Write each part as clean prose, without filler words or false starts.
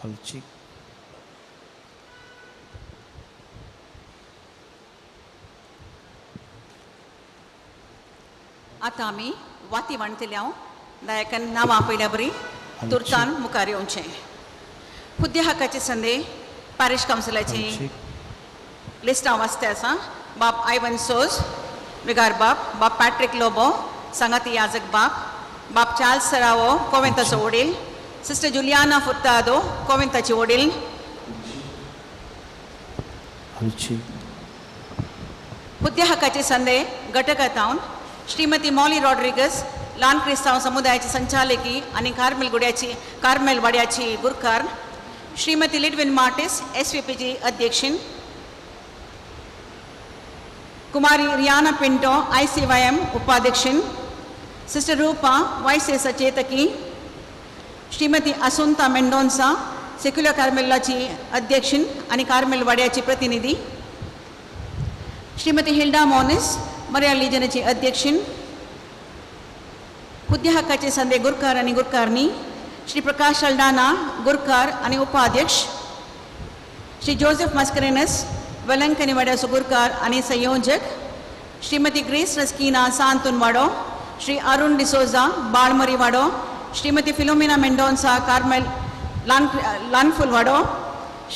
Halchik. Atami, Wati Vantilau, Dayakan Namapi Labri, Turtan Mukari Unche. Pudya Hakachi Sunday, Parish Council List of Astasa, Bob Ivan Sos, Vigar Bob Patrick Lobo, Sangati Yazak Bob Charles Saravo, Coventa Sodil, Sister Juliana Furtado, Coventa Chodil. Pudya Hakachi Sunday, Gataka Town. Shrimati मौली रॉड्रिगस लान क्रिस्ताव समुदायाची संचालकी आणि Carmel वाड्याची गुरकार Shrimati लिडविन Martin's एसवीपीची अध्यक्षिन कुमारी Riyana Pinto आईसीवाईएम उपाध्यक्षिन sister रूपा vice सचेतकी Shrimati Asunta Mendonsa secular कार्मेलाची अध्यक्षिन आणि Carmel वाड्याची प्रतिनिधी Shrimati Hilda Monis मरिया लीजनची अध्यक्षिन पुद्य हक्काचे संदे गुरकार आणि गुरकारनी श्री प्रकाश अल्डाना गुरकार आणि उपाध्यक्ष श्री जोसेफ मस्करेनस वेलंकनी वाड्याचे गुरकार आणि संयोजक श्रीमती ग्रेस रस्कीना सांतुनवाडो श्री अरुण डिसोजा बाळमरीवाडो श्रीमती फिलोमिना मेंडोन्सा कार्मेल लानफुलवाडो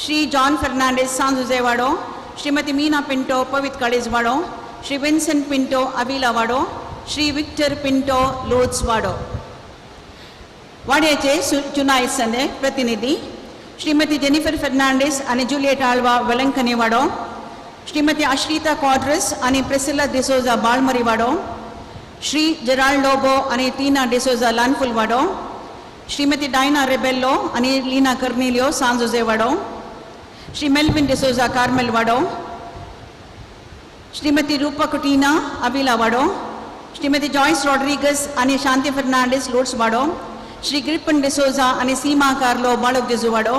श्री जॉन फर्नांडिस सांजुजेवाडो श्रीमती मीना पिंटो पवित कळेजवाडो श्री विंसेंट पिंटो अविलावाडो श्री विक्टर पिंटो लोड्सवाडो वाड्याचे चुनाई संदे प्रतिनिधि श्रीमती जेनिफर फर्नांडिस आणि जूलियट आल्वा वेलंकनीवाडो श्रीमती अश्रिता क्वाड्रस आणि प्रिसिला डिसोजा बाळमरीवाडो श्री जेराल्ड लोबो आणि टीना डिसोजा लानफुलवाडो श्रीमती डायना रेबेल्लो आणि लीना कर्नेलियो सांजोजेवाडो श्री मेल्विन डिसोजा कार्मेलवाडो श्रीमती रूपा कुटीना अविलावाडो श्रीमती जॉयस रॉड्रिगस आणि शांति फर्नांडिस लोड्सवाडो श्री ग्रिपन डिसोजा आणि सीमा कार्लो बाळोग डिजुवाडो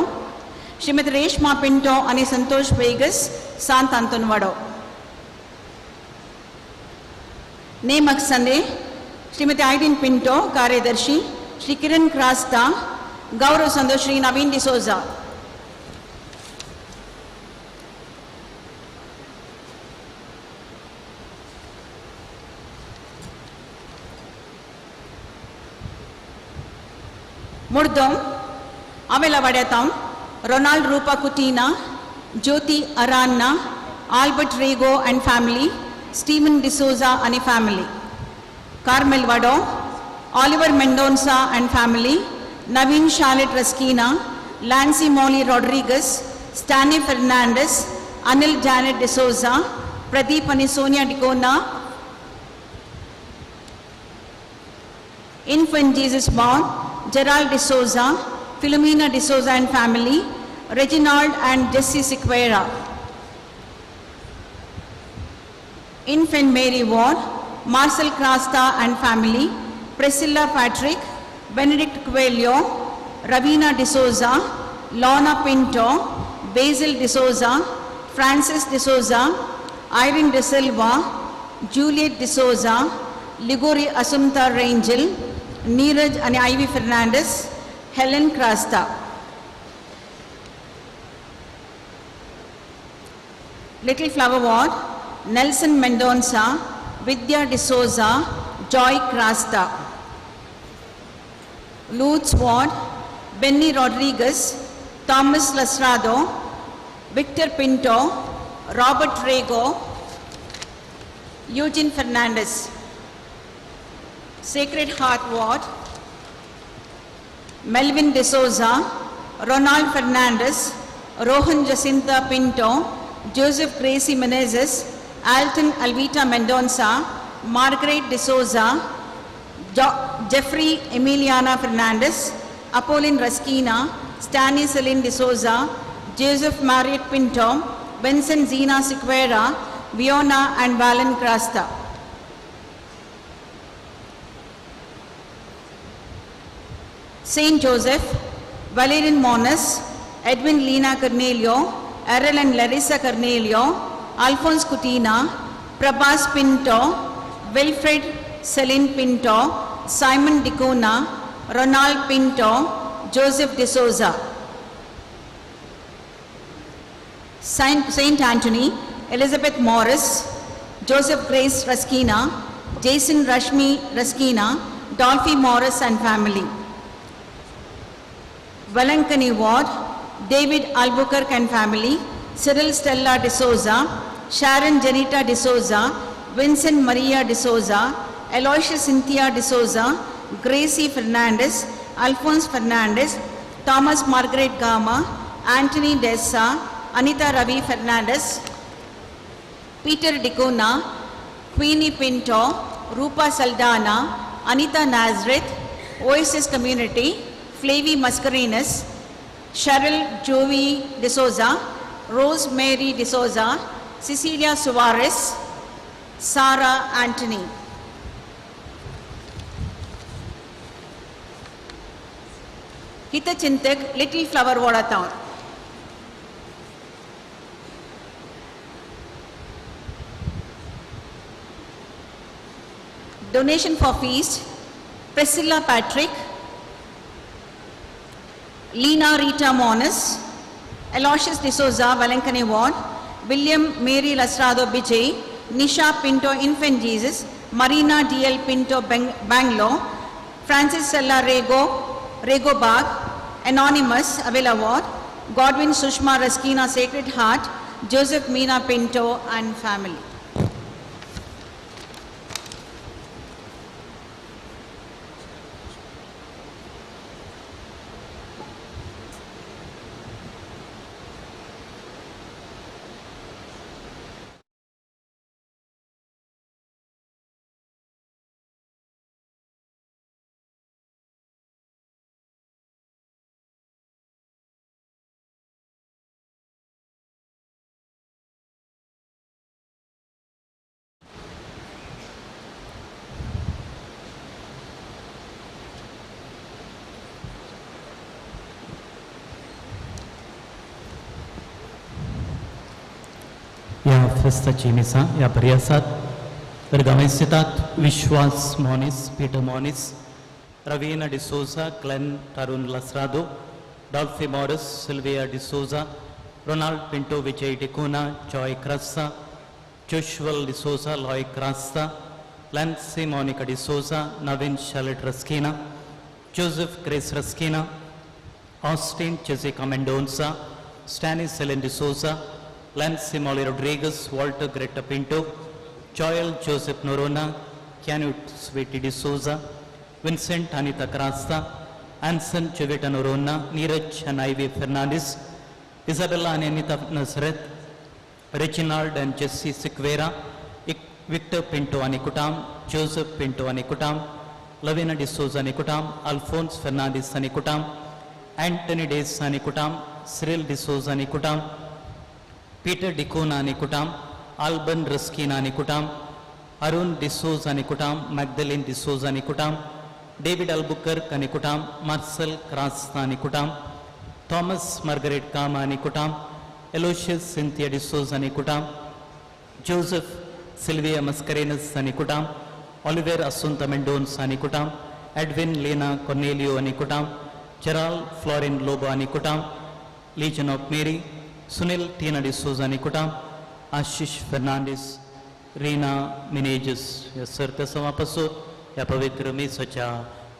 श्रीमती रेशमा पिंटो आणि संतोष वेगस सांत अंतोनवाडो नेमक संदे श्रीमती आइडिन पिंटो कार्यदर्शी श्री किरण क्रास्ता गौरव संदो श्री नवीन डिसोजा मुर्दोम आवेला वाड्याताम रोनाल्ड रूपा कुटीना ज्योति अरान्ना आल्बर्ट रेगो एंड फैमिली स्टीवन डिसोजा आणि फैमिली कार्मेल वाडो Oliver Mendonsa end family Naveen Charlotte Rasquinha Lancy Molly Rodrigues Stany Fernandes Anil Janet D'Souza Pradeep आणि सोनिया डिकोना इन्फेंट जीसस बॉर्न Gerald D'Souza, Philomena D'Souza and family, Reginald and Jessie Sequeira. Infant Mary Ward, Marcel Crasta and family, Priscilla Patrick, Benedict Coelho, Ravina D'Souza, Lorna Pinto, Basil D'Souza, Francis D'Souza, Irene De Silva, Juliet D'Souza, Ligori Assunta Rangel, Neeraj आणि Ivy Fernandes Helen Crasta Little Flower Ward Nelson Mendonsa Vidya D'Souza Joy Crasta Lourdes Ward Benny Rodrigues Thomas Lasrado Victor Pinto Robert Rego Eugene Fernandes Sacred Heart Ward, Melvin D'Souza, Ronald Fernandez, Rohan Jacinta Pinto, Joseph Gracie Menezes, Alton Alvita Mendonça, Margaret D'Souza, Jeffrey Emiliana Fernandez, Apollin Raskina, Stanley Celine D'Souza, Joseph Marriott Pinto, Vincent Zina Sequeira, Viona and Valen Crasta. Saint Joseph, Valerian Monas, Edwin Lina Cornelio, Errol and Larissa Cornelio, Alphonse Cutina, Prabhas Pinto, Wilfred Celine Pinto, Simon Dicona, Ronald Pinto, Joseph D'Souza. Saint Anthony, Elizabeth Morris, Joseph Grace Raskina, Jason Rashmi Raskina, Dolphy Morris and family. Velankani Ward, David Albuquerque and family, Cyril Stella D'Souza, Sharon Janita D'Souza, Vincent Maria D'Souza, Aloysius Cynthia D'Souza, Gracie Fernandez, Alphonse Fernandez, Thomas Margaret Gama, Anthony Dessa, Anita Ravi Fernandez, Peter Dicona, Queenie Pinto, Rupa Saldana, Anita Nazareth, Oasis Community, Flavie Mascarenas, Cheryl Joey D'Souza, Rose Mary D'Souza, Cecilia Suarez, Sarah Anthony. Hita Chintak, Little Flower Water Town. Donation for feast, Priscilla Patrick, Lena Rita Monas, Aloysius D'Souza, Velankani Ward, William Mary Lasrado Bijay, Nisha Pinto Infant Jesus, Marina DL Pinto Bangalore, Francis Sella Rego Bag, Anonymous Avila Ward, Godwin Sushma Raskina Sacred Heart, Joseph Meena Pinto and family. या फेस्ता चीमिसा या परियासात Bergamesitat Vishwas Monis, Peter Monis, Ravina D'Souza, Glenn Tarun Lasrado, Dolphy Morris, Sylvia D'Souza, Ronald Pinto Vijay Dicuna, Joy Crassa, Joshua D'Souza, Loy Crasta, Lancy Monica D'Souza, Navin Charlotte Raskina, Joseph Grace Raskina, Austin Jessica Mendonça, Stanis Helen D'Souza, Lancy Molly Rodriguez, Walter Greta Pinto, Joel Joseph Norona, Canute Sweetie D'Souza, Vincent Anita Crasta, Anson Jovita Norona, Neeraj and Ivy Fernandez, Isabella and Anita Nazareth, Reginald and Jesse Sikvera, Victor Pinto Anikutam, Joseph Pinto Anikutam, Lavina D'Souza Anikutam, Alphonse Fernandez Anikutam, Anthony Days Anikutam, Cyril D'Souza Anikutam, Peter Dicona Anikutam, Alban Raskina Anikutam, Arun D'Souza Anikutam, Magdalene D'Souza Anikutam, David Albuquerque Anikutam, Marcel Crasta Anikutam, Thomas Margaret Kama Anikutam, Aloysius Cynthia D'Souza Anikutam, Joseph Sylvia Mascarenas Anikutam, Oliver Asunta Mendonça Anikutam, Edwin Lena Cornelio Anikutam, Gerald Florin Lobo Anikutam, Legion of Mary, Sunil Tina D'Souza Anikutam, Ashish Fernandez, Reena Meneges, या सर्त समापसो या पवित्र मी सचा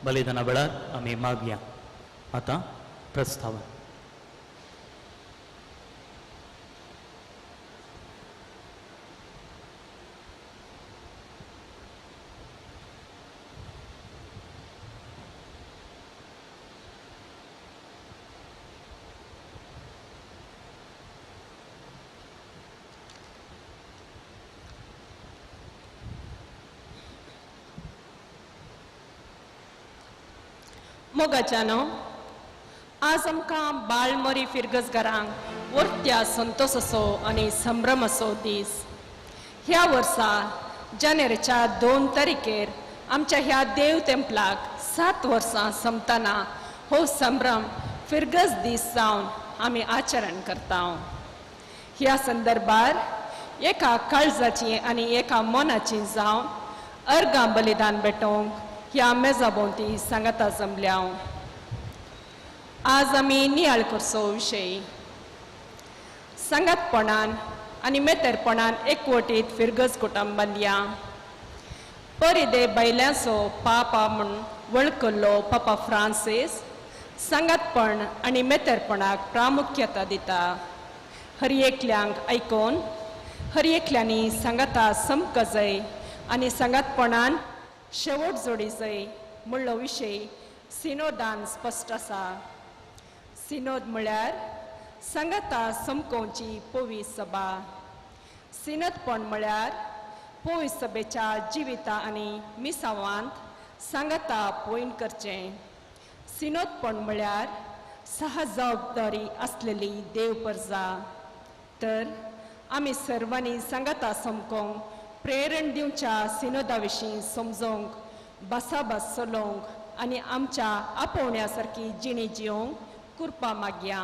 बलिदान बळार आम्ही मागया. आता प्रस्ताव मोगाच्यानो आज आमकां बाळमोरी फिरगस घरांक वर्त्या संतोषाचो आनी संभ्रमाचो दीस. ह्या वर्सा जानेवारीच्या 2 तारखेर आमच्या ह्या देव तेंपलाक 7 वर्सां संपतना हो संभ्रम फिरगस दीस जावन आमी आचरण करता. ह्या संदर्भार एका काळजाची आनी एका मनाची जावन अर्गां बलिदान भेटोवंक ह्या मेजा भोंवती सांगाता जमल्या. आज आमी नियाळ करचो विशय संगतपणान आनी मेतेरपणान एकवटीत फिरगज कुटुंब बांदया. परिदे बैल्यांचो पापा म्हूण वळखलो पापा फ्रांसीस संगतपण आनी मेतेरपणाक प्रामुख्यता दिता. हर एकल्यांक आयकोन हर एकल्यांनी संगता समक जाय आनी संगतपणान शेवट जोडी जाय म्हणलो विशय सिनोदान स्पश्ट आसा. सिनोद म्हळ्यार संगता समकोवची पवित्र सभा. सिनतपण म्हळ्यार पवित्र सभेच्या जिविता आनी मिसावांत संगता पॉयंट करचें. सिनोदपण म्हळ्यार सहज जबाबदारी आसलेली देवपर्जा. तर आमी सर्वांनी संगता समकोवंक प्रेरण दिवच्या सिनोदा विशीं समजोवंक बसाबस चलोवंक आनी आमच्या आपोवण्या सारकी जिणी जिवंक कृपा मागया.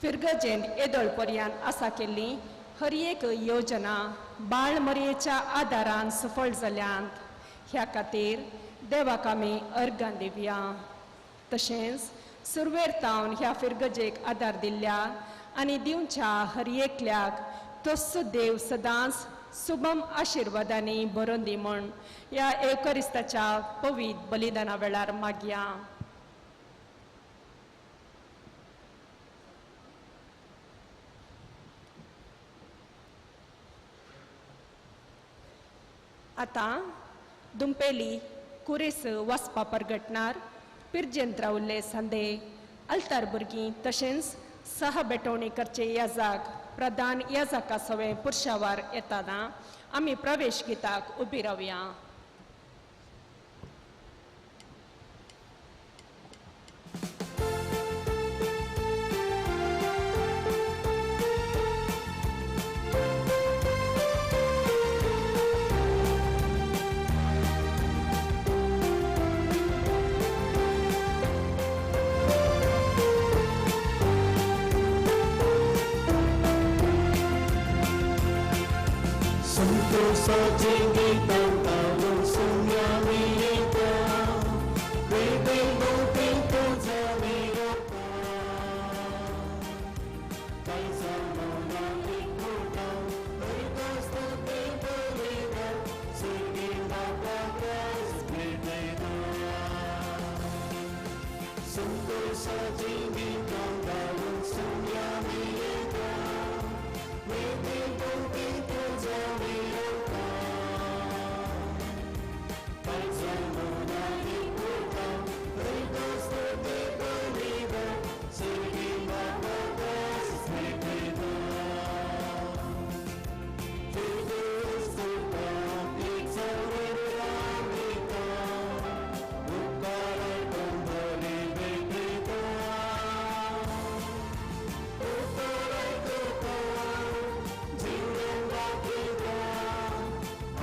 फिरगजेन येदोळ पर्यंत आसा केल्ली हर एक योजना बाळ मरयेच्या आदारान सफळ जाल्यांत. ह्या खातीर देवाक आमी अर्गां दिवया. तशेंच सुरवेर तावन ह्या फिरगजेक आदार दिल्ल्या आनी दिवच्या हर एकल्याक तस्सो देव सदांच शुभम आशिर्वादांनी भरून दी म्हूण ह्या एवकरिस्ताच्या पवित्र बलिदाना वेळार मागया. आतां दुंपेली कुरेस वाचपा परगटणार पिरजेंत रावल्ले संदे अल्तार भुरगीं तशेंच सह बेटवणी करचे याजाक प्रधान याजाका सवे पुरशावार येताना आमी प्रवेश गीताक उबी रावया. संतोषाचे गीत गाऊन सुम्यावी येता, वेदे लोके तुझा विरोधा. कैसा मना एकूटा, हरिदास्तुते बलिदा, स्वर्गी बाबा क्रास भेटेना. संतोषाचे गीत गाऊन सुम्यावी येता, वेदे लोके तुझा विरोधा. कैसा मना एकूटा, हरिदास्तुते बलिदा, स्वर्गी बाबा क्रास भेटेना. फिरगजता एक सर्वरामिता, उपकार बंधने भेटेता. उपकार करता, जीवन राखीता,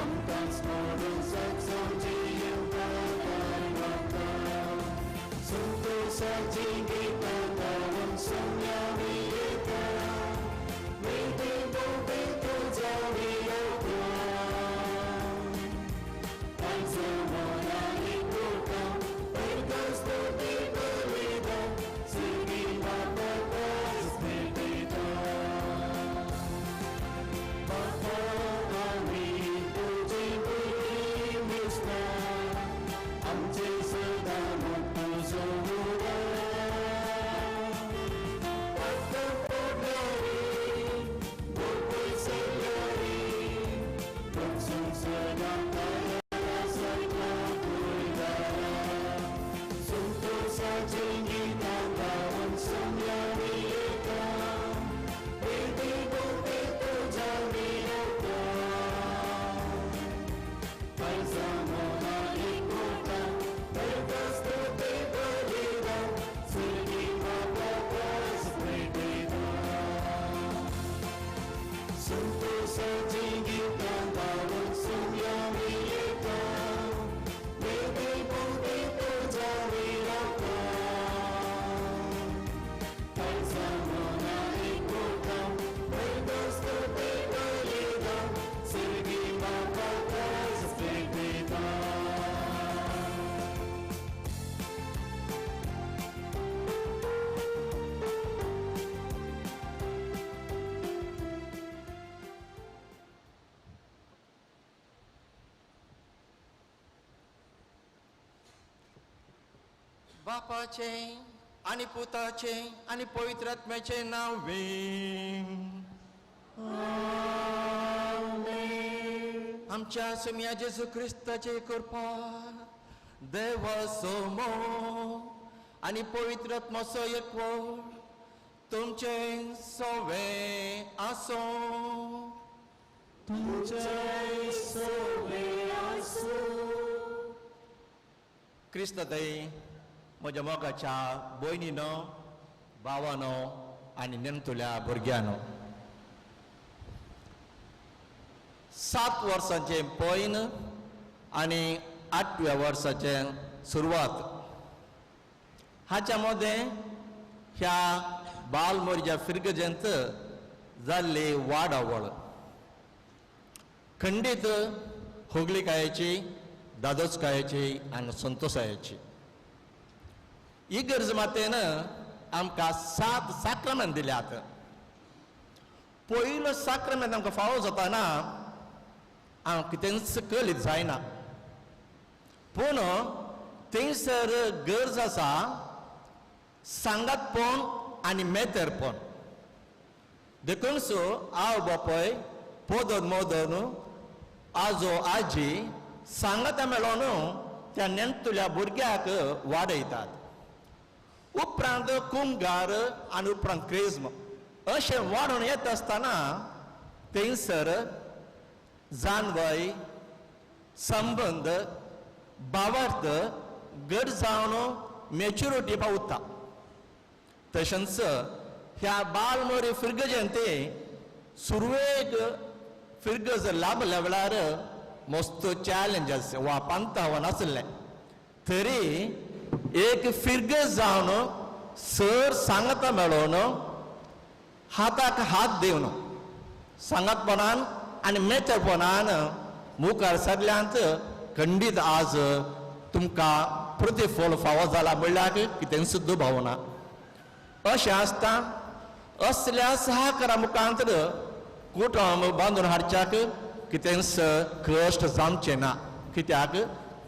आमकां स्मरून सत्संग जियेवता गायता. संतोषाची गीतां गाऊन सुम्यावी येता, वेदे लोके तुझा विरोधा. कैसा मना एकूटा, हरिदास्तुते बलिदा, स्वर्गी बाबा क्रास भेटेता. बाबा आमी तुझे भुरगीं दिसता, आमचे सदा मोग तुजो उरा. आतां पडल्यारी, भोगपय सल्ल्यारी, बसून सदा तयार आसातला कुयदारा. संतोषाची गीतां गाऊन सुम्यावी येता, वेदे लोके तुझा विरोधा. कैसा मना एकूटा, हरिदास्तुते बलिदा, स्वर्गी बाबा क्रास भेटेना. संतोषाची गीतां गाऊन सुम्यावी येता, वेदे लोके तुझा विरोधा. बापाचे आणि पुताचे आणि पवित्र आत्म्याचे नावे आमच्या सुम्या जेजू ख्रिस्ताचे कृपा देवा सोमो आणि पवित्र आत्माचो एकवट तुमचे सोवे आसो. क्रिस्त दय म्हज्या मोगाच्या भयणीनो भावानो आनी नेणतुल्या भुरग्यानो, 7 वर्सांचे पैन आनी 8व्या वर्साचे सुरवात हाच्या मध्ये ह्या बालमोरच्या फिरगजेंत जाल्ली वाडावळ खंडीत होगलीकायेची, दादोचकायेची आनी संतोषायेची. ही गरज मातेन आमकां 7 साक्रमेंत दिल्यात. पयलो साक्रमेंत आमकां फावो जाताना हांव कितेंच कळीत जायना, पूण थंयसर गरज आसा सांगातपण आनी मेतेरपण. देखूनच आवय बापूय पोदन मोदन आजो आजी सांगाता मेळोन त्या नेणतुल्या भुरग्याक वाडयतात. उपरांत कुंगार आनी उपरांत क्रिस्म अशें वाडून येत आसतना थंयसर जानवय, संबंद, भावार्थ घट जावन मॅच्युरिटी पावता. तशेंच ह्या बालमोरी फिरगजेंते सुरवेक फिरगज लाभल्या वेळार मस्त चॅलेंजस वा पांतावन आसलें, तरी एक फिरगज जावन सर सांगता मेळोन हाताक हात दिवन सांगातपणान आनी मेतेरपणान मुखार सरल्यांत खंडीत आज तुमकां प्रतिफळ फावो जाला म्हणल्यार कितें सुद्दां भावना. अशें आसता असल्या सहकारा मुखांतर कुटुंब बांदून हाडच्याक कितेंच कश्ट जावचें ना. कित्याक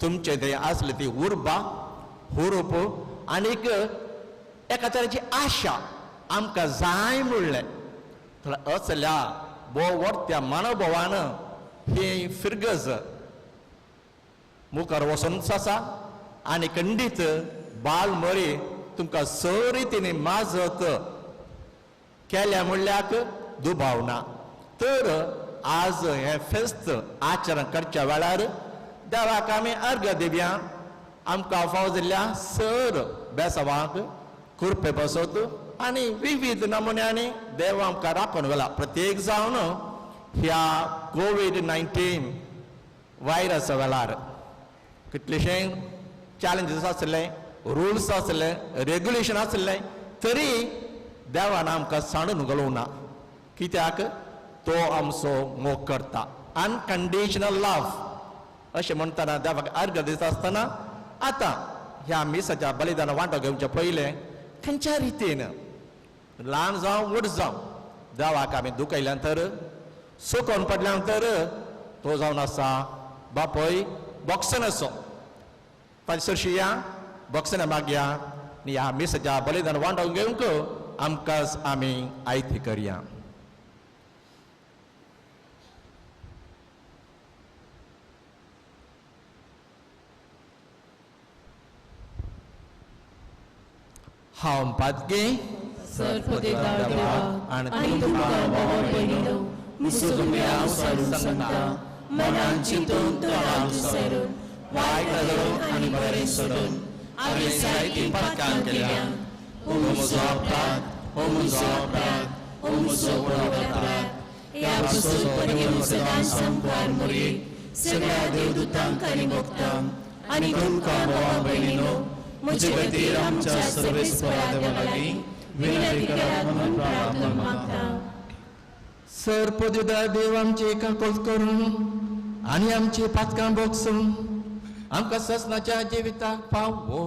तुमचे थंय आसली ती उर्बा, हुरूप आनीक एका तरेची आशा आमकां जाय म्हणलें असल्या त्या मनोभावान ही फिरगज मुखार वचूनच आसा आनी खंडीत बालमोरी तुमकां सरीतीन माजत केल्या म्हणल्याक दुबावना. तर आज हे फेस्त आचरण करच्या वेळार देवाक आमी अर्घ दिवया. आमकां फावो जाल्ल्या सर बेसवांक कुरपे बसत आनी विविध नमुन्यांनी देव आमकां राखून गेला. प्रत्येक जावन ह्या कोविड-19 व्हायरस वेळार कितलेशे चॅलेंजीस आसले, रुल्स आसले, रेग्युलेशन आसले, तरी देवान आमकां सांडून घालूंक ना. कित्याक तो आमचो मोग करता. अनकंडिशनल लव अशें म्हणटाना देवाक अर्घ दिता आसतना आतां ह्या मिसाच्या बलिदान वांटो घेवचे पयलें खंयच्या रितीन ल्हान जावं व्हड जावं देवाक आमी दुखयल्यानंतर सुकोवन पडल्यानंतर तो जावन आसा बापय बॉक्सन असो ताजे सरशी या बॉक्सन मागया आनी ह्या मिसाच्या बलिदान वांटो घेवंक आमकांच आमी आयती करया. हांव पातकी सर्वदेवा देवा आणि तुमकां बाबा पयलो मुसुगम्या उसारून सांगता मनान चिंतून तोंडान विसरून वायट नदरून आनी बरें सोडून आमी जायतीं पातकां केल्या. हो म्हजो अपराध, हो म्हजो अपराध, हो म्हजो व्हड अपराध. ह्या पासून परमेन सदांच संपार मोरये सगळ्या देवदूतांक आनी भक्तांक आनी तुमकां बाबा भयणीनो म्हजे खातीर आमच्या सर्वेस्परा देवा लागीं विनंती करात म्हणून प्रार्थना मागता. सर्पदुदा देव आमची काकोज करून आनी आमची पातकां बोगसून आमकां ससनाच्या जिविताक पावो.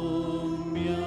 Soumya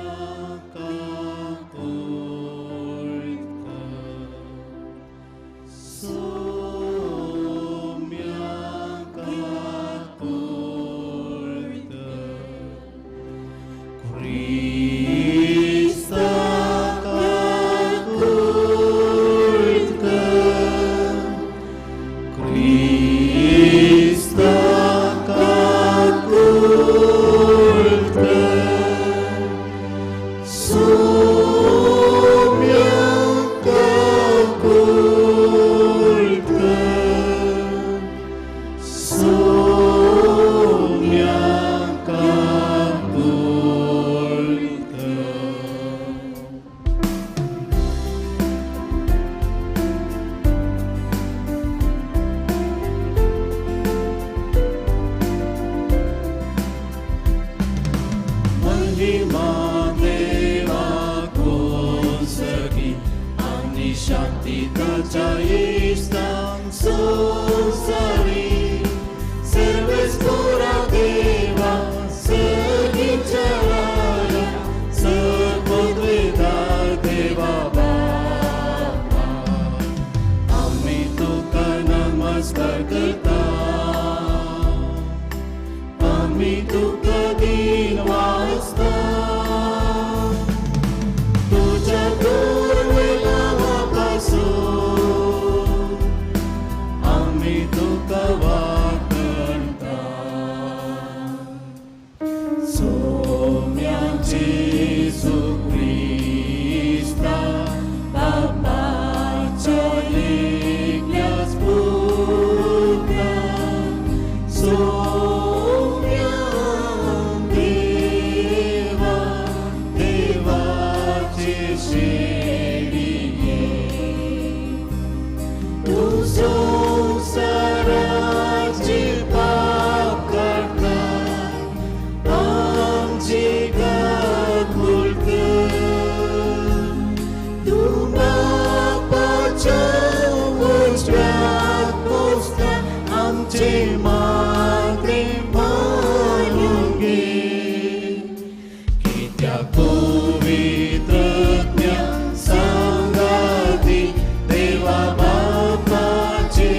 महिमा देवा कोसगी आणि शांती त्याच्या इष्टां संसारी सर्वेस्पोरा देवा सगीचराया सर्वद्वेदा देवा बापा आम्ही तुका नमस्कार करता आम्ही तुका दिन वाजता तुझ्या दुर्मिळापासून आम्ही तुका वाकणता सोम्याचे सुख्रिस्ता बापाच्या एकल्याच पुत्रा सोम्या देवा देवाचे शेडिये तू संसाराची पाप करता आमची गाकुल कर तू बापाच्या उजव्यात बसता आमचे मागे मानून घे कित्याक पवित्र ज्ञान सांगाती देवा बापाचे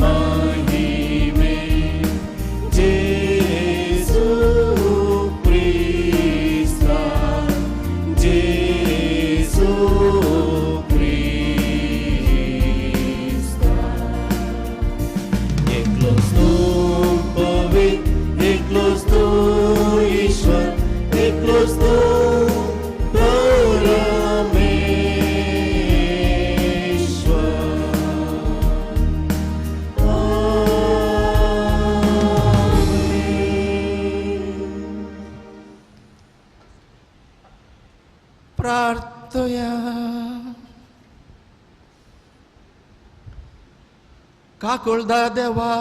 महिमे जेसू ख्रिस्ता जेसू ख्रिस्ता एकलोच तू पवित्र एकलोच तू ईश्वर एकलोच तू परमेश्वर प्रार्थया काकुळदार देवा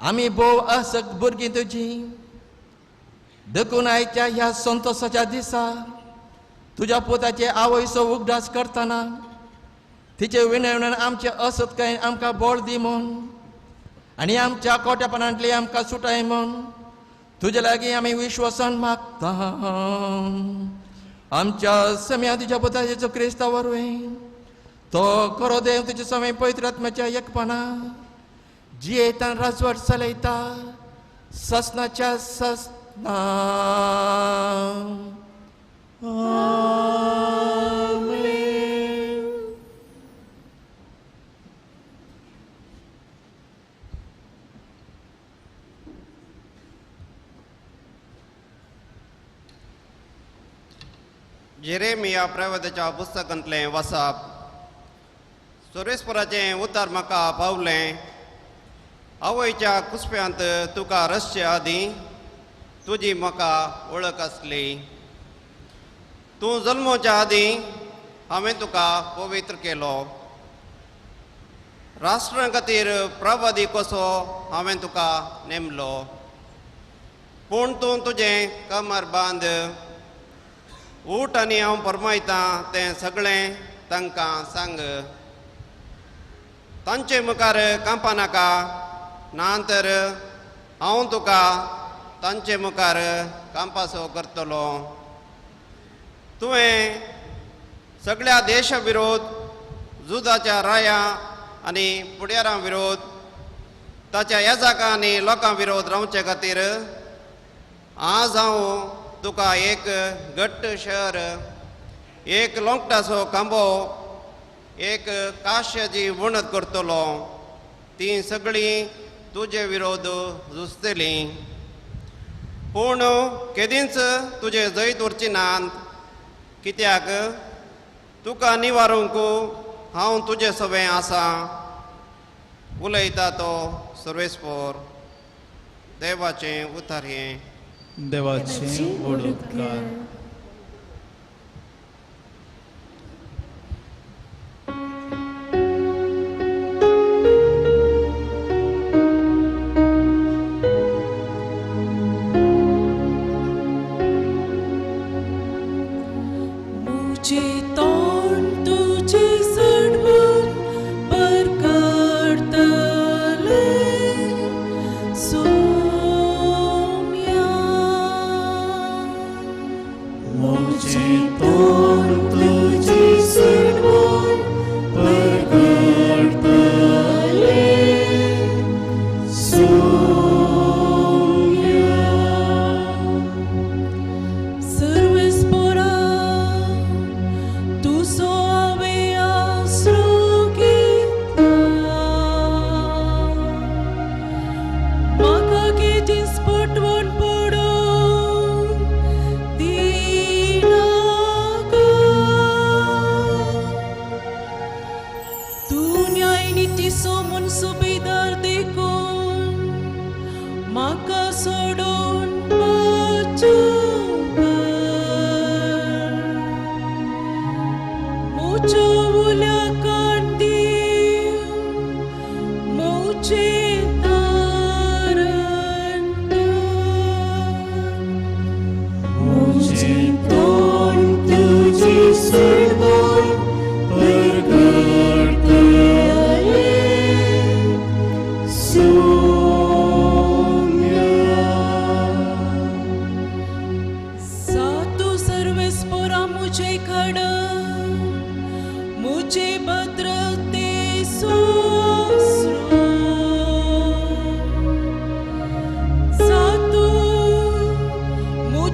आम्ही भोव आसक भुरगीं तुजी देखून आयच्या ह्या संतोषाच्या दिसा तुझ्या पोताचे आवयचो उगडास करतना तिचे विनवण्यान आमचे असतकायेन आमकां बळ दी म्हूण आनी आमच्या कोट्यापणांतली आमकां सुटाय म्हूण तुजे लागीं आमी विश्वासान मागता आमच्या सम्या तुज्या पोताचे जो क्रिस्तांव वरवीं तो खरो देव तुजे समय पवित्र आत्म्याच्या एकपणा जियेतान राजवट चलयता ससनाच्या ससना जेरेमिया प्रवादाच्या पुस्तकांतलें वाचप सुरेस्पराचें उतर म्हाका पावलें आवयच्या कुसप्यांत तुका रसचे आदीं तुजी म्हाका वळख आसली तूं जल्मोच्या आदीं हांवें तुका पवित्र केलो राष्ट्रा खातीर प्रवादी कसो हांवें तुका नेमलो पूण तूं तुजें कमर बांद ऊट आनी हांव फरमायतां तें सगळें तांकां सांग तांचे मुखार कांपा नाका नातर हांव तुका तांचे मुखार कांपासो करतलो तुवें सगळ्या देशा विरोध जुदाच्या राया आनी फुडाऱ्यां विरोध ताच्या येजाकां आनी लोकां विरोध रावचे खातीर आज हांव तुका एक घट्ट शहर एक लोंगटाचो खांबो एक काश्याची वणत करतलो ती सगळीं तुजे विरोध झुजतलीं पूण केदींच तुजे जैत उरची नात कित्याक तुका निवारूंक हांव तुजे सवें आसा उलयता तो सर्वेस्पोर देवाचें उतर हें देवाचें ओडकार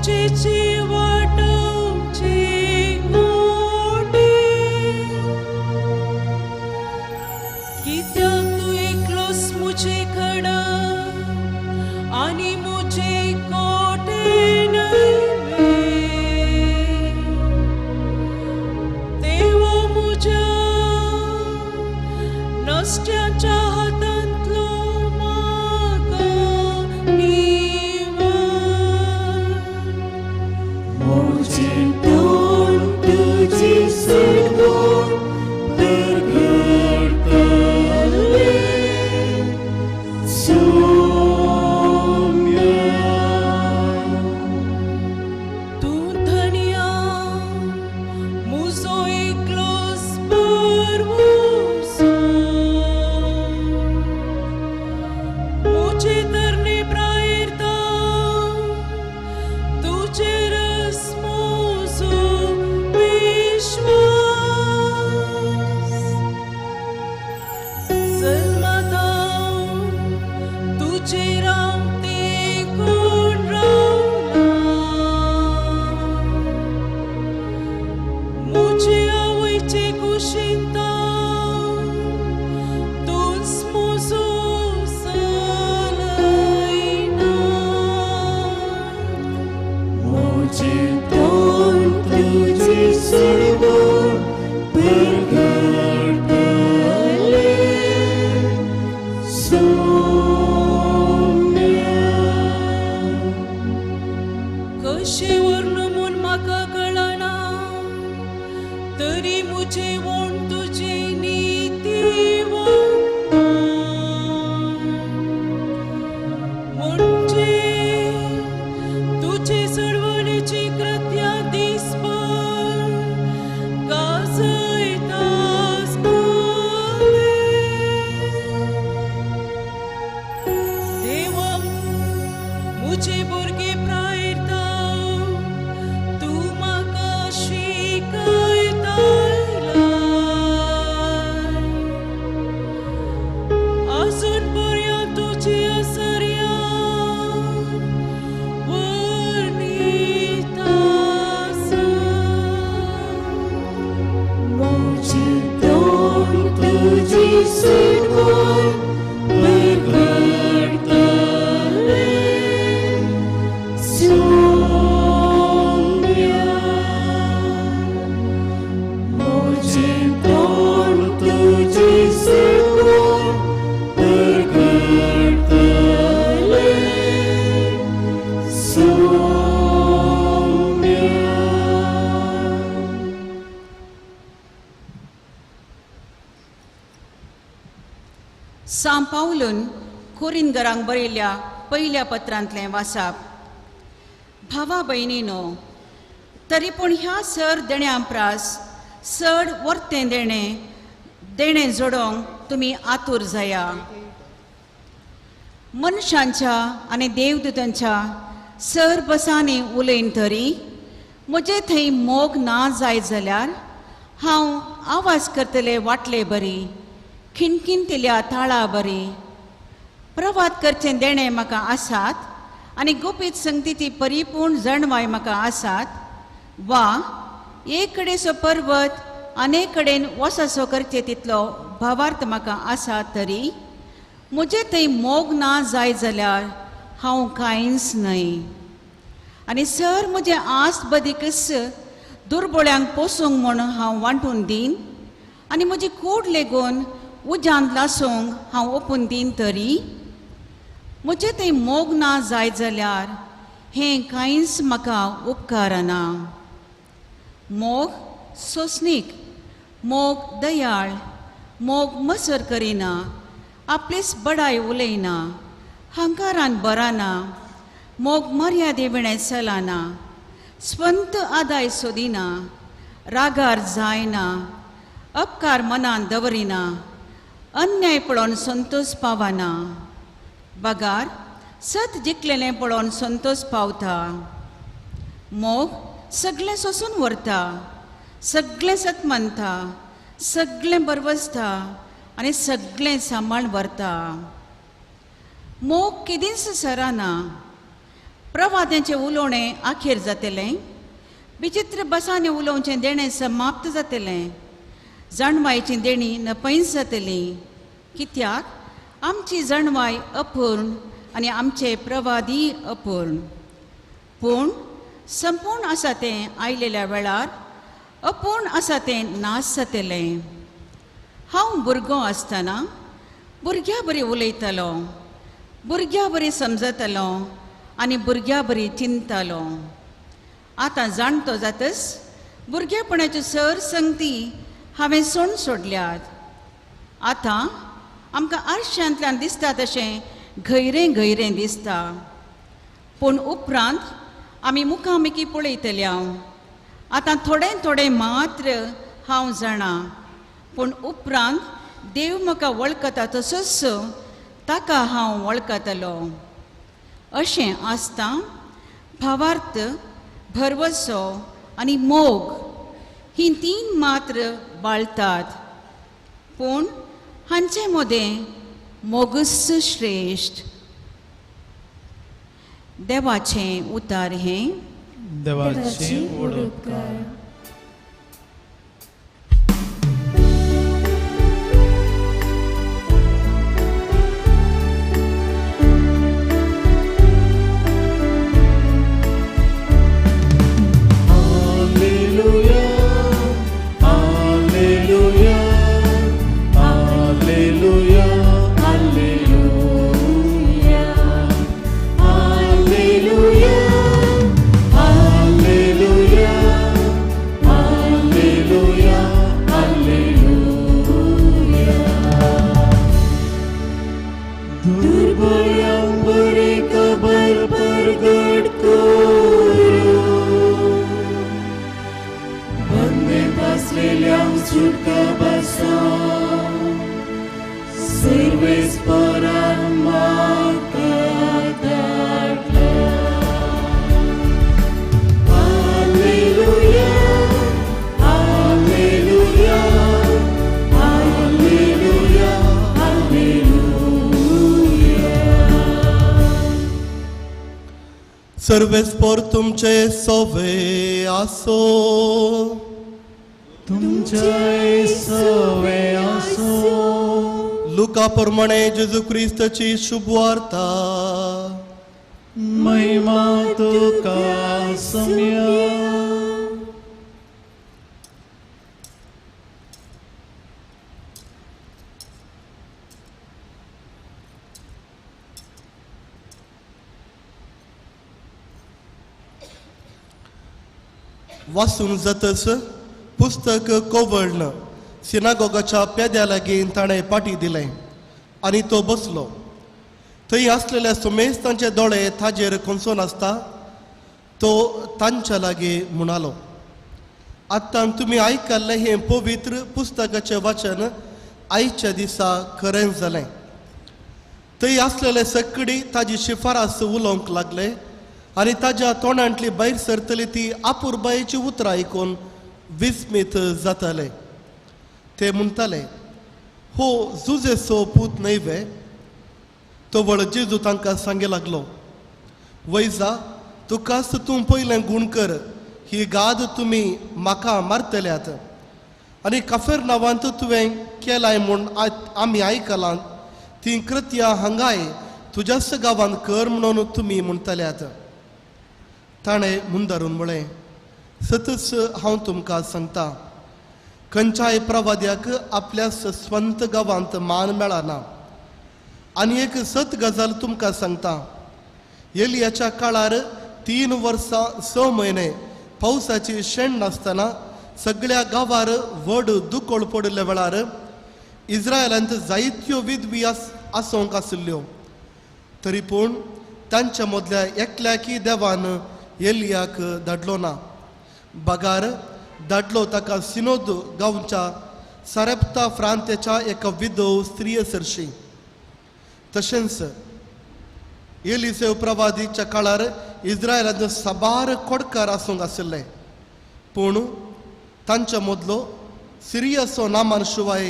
मुजेची वाटोवची मोटी कित्याक तूं एकलोच मुजे खडा आनी मुजे कोटे नैवे देवा मुज्या नश्ट्याच्या हातांतलो म्हाका निवड मोजें तोंड तुजी सरमोड परगडतलें सौम्या. तूं धन्या मुजो एकलोच परवोसो मुजे तरणे प्रायेरता तुजेरच मुजो विश्वास जल्मात हांव तुजेर हांव तेंकून रावलां मुजे आवयचे कुशींत तूंच मुजो चलयना मोजें तोंड तुजी सरमोड परगडतलें सौम्या. कशें वर्ण म्हूण म्हाका कळना तरी मुजे म्हूण तुजे म्हणजे तुजे चळवळीची कृत्या दिसभर गाजयता आसतले. देवा मुजे भुरगे प्रायेरता तूं म्हाका शिकयतायलाय आजून पर्यंत तुजी आसर्या वर्णीत आसा. मोजें तोंड तुजी सरमोड परगडतलें सौम्या. मोजें तोंड तुजी सरमोड परगडतलें सौम्या. सांत पावलून कोरिंदरांक बरयल्ल्या पयल्या पत्रांतलें वाचप. भावा भयणीनो, तरी पूण ह्या सर देण्या प्रास चड वर्तें देणें जोडोवंक तुमी आतूर जाया. मनशांच्या आनी देवदूतांच्या सर बसांनी उलयन तरी म्हजे थंय मोग ना जायत जाल्यार हांव आवाज करतलें वाटले बरी, खिणखिणतिल्या ताळा बरी. प्रवाद करचें देणें म्हाका आसात आनी गुपीत संगतीची परिपूर्ण जणवाय म्हाका आसात. वा एक कडेचो पर्वत अनेक कडेन वसासो करचे तितलो भावार्थ म्हाका आसा तरी म्हजे थंय मोग ना जाय जाल्यार हांव कांयच न्हय. आनी सर म्हजे आस्त बदीकच दुर्बळ्यांक पोसूंक म्हूण हांव वांटून दीन आनी म्हजी कूड लेगून उज्यांत लासूंक हांव ओपून दीन तरी म्हजे थंय मोग ना जाय जाल्यार हें कांयच म्हाका उपकारना. मोग सोंसणीक, मोग दयाळ, मोग मसर करिना, आपलीच बडाय उलयना, हंकारान बराना, मोग मर्यादे विणें चलना, स्वंत आदाय सोदिना, रागार जायना, अपकार मनान दवरिना, अन्याय पळोवन संतोष पावना. बगार सत जिखलेलें पळोवन संतोष पावता. मोग सगळें सोसून व्हरता, सगळें सत मानता, सगळें बरवसता आनी सगळें सांबाळ व्हरता. मोग केदींच सराना, प्रवाद्यांचे उलोवणें अखेर जातलें. विचित्र बसांनी उलोवचें देणें समाप्त जातलें. जणवायची देणी नपयस जातली. कित्याक आमची जणवाय अपूर्ण आनी आमचे प्रवादी अपूर्ण. पूण संपूर्ण आसा तें आयलेल्या वेळार अपूर्ण आसा तें नाश जातलें. हांव भुरगो आसतना भुरग्या बरी उलयतालो, भुरग्या बरी समजतालो आनी भुरग्या बरी चिंततालो. आतां जाणटो जातच भुरगेपणाच्यो सर संगती हांवें सोडल्यात. आतां आमकां आरश्यांतल्यान दिसता तशें घैरें दिसता. पूण उपरांत आमी मुखामुखी पळयतल्या. आतां थोडें मात्र हांव जाणा, पूण उपरांत देव म्हाका वळखता तसोच ताका हांव वळखतलो. अशें आसता भावार्थ, भरवसो आनी मोग ही 3 मात्र बाळतात. पूण हांचे मदें मोगूच श्रेश्ठ. देवाचें उतार हें. देवाची उडोवकार. सर्वेस्पर तुमचे सोवे आसो. तुमचे सोवे आसो. लुका प्रमाणे जेजू क्रिस्ताची शुभ वार्ता. महिमा तुका सम्या. वाचून जातच पुस्तक कोवळण सिनागोगाच्या पेद्या लागीं ताणें पाटी दिलें आनी तो बसलो. थंय आसलेले सुमेज तांचे दोळे ताजेर कोंसून आसता. तो तांच्या लागीं म्हणालो, आतां तुमी आयकल्लें हें पवित्र पुस्तकाचें वाचन आयच्या दिसा खरें जालें. थंय आसलेले सगळीं ताजी शिफारस उलोवंक लागले आनी ताज्या तोंडांतली भायर सरतली ती आपुरबायेची उतरां आयकून विस्मीत जाताले. ते म्हणटाले, हो जुजेसो पूत न्हय. तो वळ जेजू तांकां सांगे लागलो, वैजा तुकाच तूं पयलें गूण कर. ही गाद तुमी म्हाका मारतल्यात आनी कफरनावांत तुवें केलाय म्हूण आमी आयकलां. ती कृत्यां हांगाय तुज्याच गांवांत कर म्हणून तुमी म्हणटल्यात. ताणें मुंदारून म्हळें, सतच हांव तुमकां सांगतां, खंयच्याय प्रवाद्याक आपल्या स्वंत गांवांत मान मेळना. आनी एक सत गजाल तुमकां सांगतां, एलियाच्या काळार 3 वर्सां 6 म्हयने पावसाची शेण नासतना सगळ्या गांवार व्हड दुकोळ पडले वेळार इस्रायलांत जायत्यो विधवी आसोंक आशिल्ल्यो. तरी पूण तांच्या मदल्या एकल्याकी देवान एलियाक धाडलो ना. बागार धाडलो ताका सिनोद गांवच्या सारेप्ता प्रांताच्या एका विधव स्त्री सरशी. तशेंच एलिसेव प्रवादीच्या काळार इस्रायलांत साबार कोडकार आसूंक आशिल्ले. पूण तांच्या मदलो सिरियाचो नामान शिवाय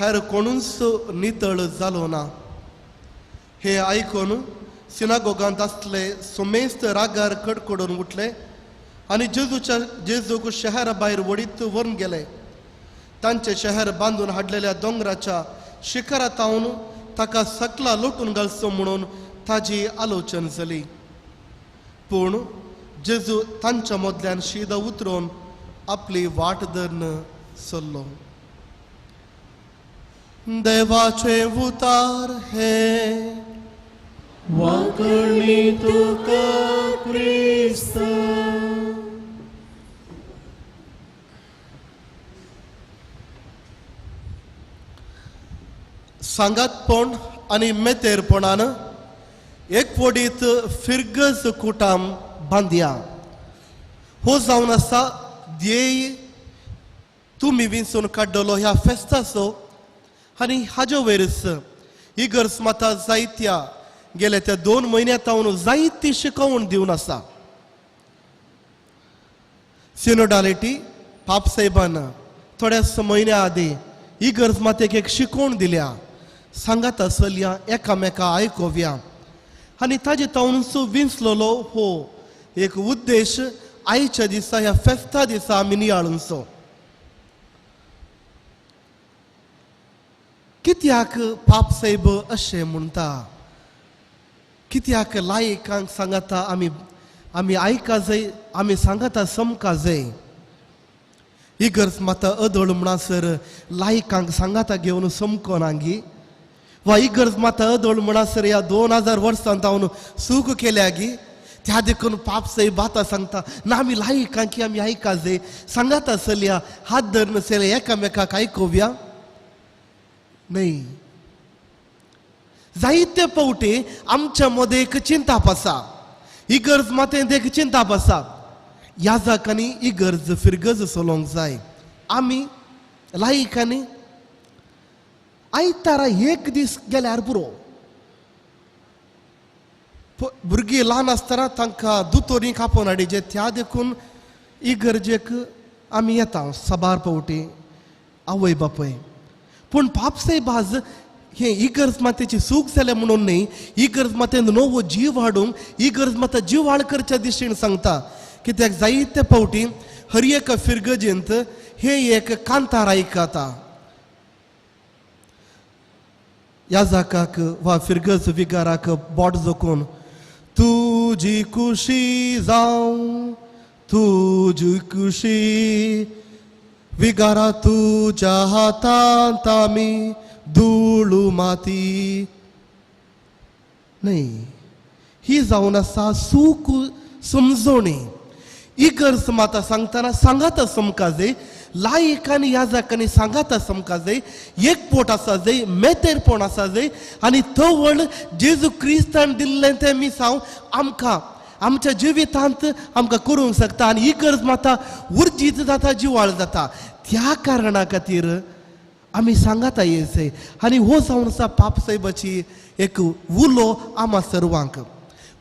हेर कोणूच नितळ जालो ना. हे आयकून सिनागोगांत आसले सोमेस्त रागार कडकडून उठले आनी जेजूक शहरा भायर वडीत व्हरून गेले. तांचे शहर बांदून हाडलेल्या दोंगराच्या शिखरातावन ताका सकला लोटून घालचो म्हणून ताजी आलोचन जाली. पूण जेजू तांच्या मदल्यान शीद उतरून आपली वाट धरून चल्लो. देवाचे उतार हे वाकणी तुका क्रिस्त. सांगातपण आनी मेतेरपणान एकवडीत फिरगज कुटाम बांदया. हो जावन आसा ध्येय तुमी विंचून काडलो ह्या फेस्ताचो आनी हाजे वयरच इगर्ज माता जायत्या गेल्या त्या 2 म्हयन्यांतावन जायती शिकवण दिवन आसा. सिनोडालिटी पापसाहेबान थोड्याच म्हयन्या आदी इगर्ज मातेक एक शिकवण दिल्या. सांगात चलया एकामेका आयकोव्या आनी ताजे तावनचो विंचलोलो हो एक उद्देश आयच्या दिसा ह्या फेस्ता दिसा आमी नियाळूंचो. कित्याक पापसाहेब अशें म्हणटा? कित्याक लायकांक सांगता आमी आयका जाय, आमी सांगता समका जाय. इगर्ज माता अदळ म्हणसर लायकांक सांगता घेवन समको नांगी वा इगर्ज माता अदळ म्हणसर ह्या 2000 वर्सां तावन सूख केल्या गी त्या देखून पापसाहेब आतां सांगता ना आमी लायकांक आमी आयका जाय. सांगता चलया हात धरून चलया एकामेकाक आयकोव्या. नाही, जायते पावटी आमच्या मदें एक चिंताप आसा. इगर्ज मातेंत एक चिंताप आसा. याजकांनी इगर्ज फिरगज चलोवंक जाय. आमी लायकांनी आयतारा एक दीस गेल्यार पुरो. भुरगीं ल्हान आसतना तांकां दुतोरी कापून हाडिचे त्या देखून इगर्जेक आमी येता साबार पावटी आवय बापय. पूण पापसाहेब आज हे इगर्ज मातेची सूख जाल्या म्हणून न्ही, इगर्ज मातेन नवो जीव हाडूंक इगर्ज माता जीव करच्या दिशेन सांगता. कित्याक जायते पावटी हर एक फिरगजेंत हे एक कांतार आयकता. याजकाक वा फिरगज विगाराक बोट जोखून तुजी खुशी जावं तुजी खुशी विगारा तुज्या हातांत आमी धूळ माती. नाही, ही जावन आसा सूख समजोवणी. इगर्ज माता सांगतना सांगाता समका जाय. लायकांनी याजकांनी सांगाता समका जाय. एक पोट आसा जाय, मेतेरपण आसा जाय आनी थवळ जेजू क्रिस्तान दिल्लें तें मिसांव आमकां आमच्या जिवितांत आमकां करूंक शकता. आनी इगर्ज माता उर्जीत जाता, जिवाळ जाता. त्या कारणा खातीर आमी सांगाता येयचें. आनी हो जावन आसा पापसाहेबाची एक उलो आम्हा सर्वांक.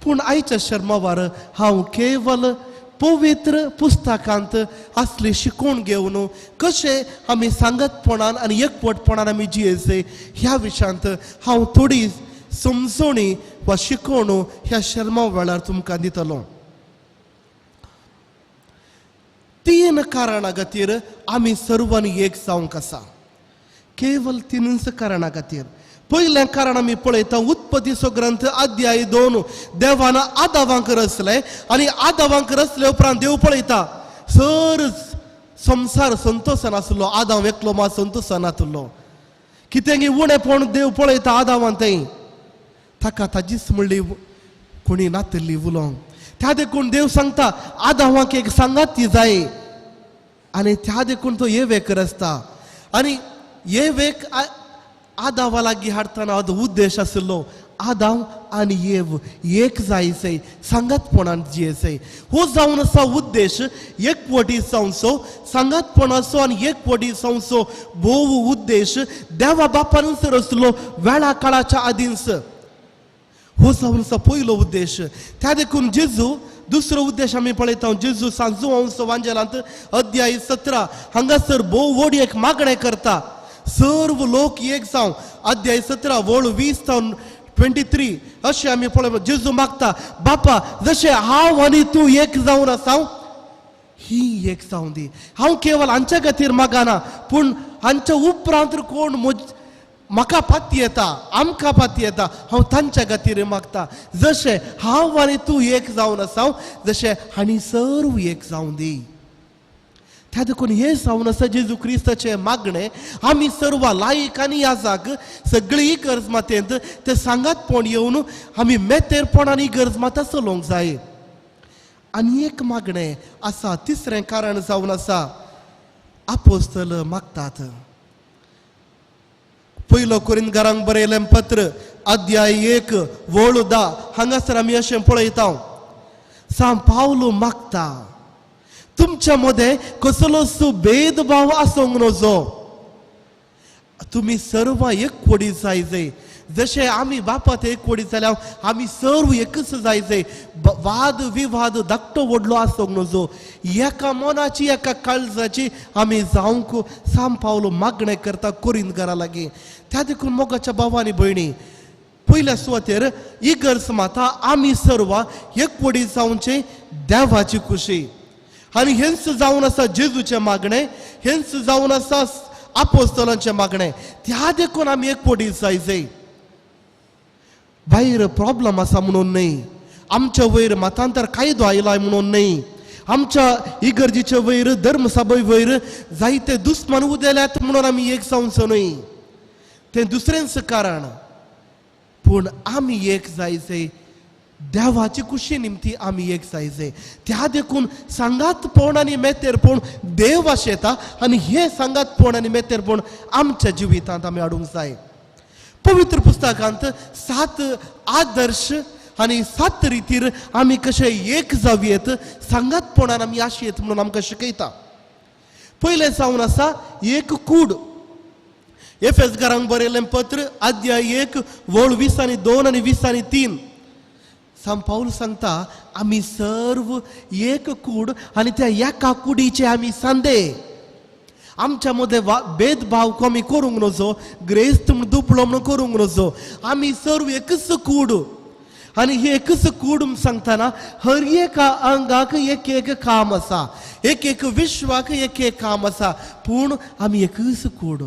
पूण आयच्या शर्मावार हांव केवल पवित्र पुस्तकांत असली शिकवण घेवन कशें आमी सांगतपणान आनी एकवटपणान आमी जियेचें ह्या विशयांत हांव थोडी समजोणी वा शिकवण ह्या शर्मा वेळार तुमकां दितलो. 3 कारणां खातीर आमी सर्वांनी एक जावंक आसा. केवल 3 कारणां खातीर. पयलें कारण आमी पळयता उत्पत्तीचो ग्रंथ अध्याय 2. देवान आदामाक रचले आनी आदामाक रचले उपरांत देव पळयता सर संसार संतोशान आसलो. आदाम एकलो मा संतोशान नासलो. कितें उणेपण देव पळयता आदामांत ताका ताजीच म्हणली कोणी नातली उलोवंक. त्या देखून देव सांगता आदामाक एक सांगाती जाय आनी त्या देखून तो येवेक रचता. आनी येवेक आदामा लागीं हाडटना उद्देश आसलो आदाम आनी येव एक जायचें, सांगातपणान जियेचें. हो जावन आसा उद्देश एकवटी जावचो, सांगातपणाचो आनी एकवटी जावचो भोव उद्देश देवा बापानच रचलो वेळा काळाच्या आदींच. हो जावन आसा पयलो उद्देश. त्या देखून जेजू दुसरो उद्देश आमी पळयता. जेजू सांजू वंसो वांजेलांत अध्याय 17 हांगासर भोव व्हड एक मागणें करता. सर्व लोक एक जावं. अध्याय 17 वळ 20 23 अशें आमी पळय जेजू मागता बापा जशें हांव आनी तूं एक जावन आसा ही एक जावं दी हांव केवळ हांच्या खातीर मागना पूण हांच्या उपरांत कोण म्हाका पाती येता आमकां पाती येता हांव तांच्या खातीर मागता जशें हांव आनी तूं एक जावन आसा जशें हांणी सर्व एक जावं दी त्या देखून हे जावन आसा जेजू क्रिस्ताचें मागणें आमी सर्व लायक आनी याजाक सगळी गरज मातेंत ते सांगातपण येवन आमी मेतेरपणांनी गरज मात चलोवंक जाय आनी एक मागणें आसा तिसरें कारण जावन आसा आपोस्तल मागतात पयलो कोरिंथांक बरयलें पत्र अध्याय 1 वळू 10 हांगासर आमी अशें पळयता सांव पावलो मागता तुमच्या मध्ये कसलोच भेदभाव आसूंक नजो तुमी सर्व एक कोडी जाय जशें आमी बापात एक कोडी जाल्यार आमी सर्व एकच जाय वाद विवाद धाकटो व्हडलो आसूंक नजो एका मनाची एका काळजाची आमी जावंक साम पावलो मागणें करता कोरिंथांका लागीं त्या देखून मोगाच्या भावांनी भयणी पयल्या सुवातेर इगर्ज माता आमी सर्व एक कोडी जावचे देवाची खुशी आनी हेंच जावन आसा जेजूचें मागणें हेंच जावन आसा आपोस्तलांचें मागणें त्या देखून आमी एक कोडी जाय भायर प्रॉब्लम आसा म्हणून न्ही आमच्या वयर मतांतर कायदो आयलाय म्हणून न्ही आमच्या इगर्जीच्या वयर धर्मसभे वयर जायते दुस्मान उदेल्यात म्हणून आमी एक जावचो न्ही तें दुसरेंच कारण पूण आमी एक जाय देवाची खुशी निमती आमी एक जाय त्या देखून सांगातपण आनी मेतेरपण देव आशेता आनी हे सांगातपण आनी मेतेरपण आमच्या जिवितांत आमी हाडूंक जाय पवित्र पुस्तकांत 7 आदर्श आनी 7 रितीर आमी कशे एक जावयेत सांगातपणान आमी आशेत म्हणून आमकां शिकयता पयलें जावन आसा एक कूड एफेसकारांक बरयलें पत्र अध्याय 1 वळ 22 आनी 23 सांव पाऊल सांगता आमी सर्व एक कूड आनी त्या एका कुडीचे आमी सांदे आमच्या मध्ये भेदभाव कमी करूंक नजो ग्रेस्त म्हण दुपलो म्हण करूंक नजो आमी सर्व एकच कूड आनी ही एकच कूड सांगतना हर एका अंगाक एक एक काम आसा एक विश्वाक एक काम आसा पूण आमी एकच कूड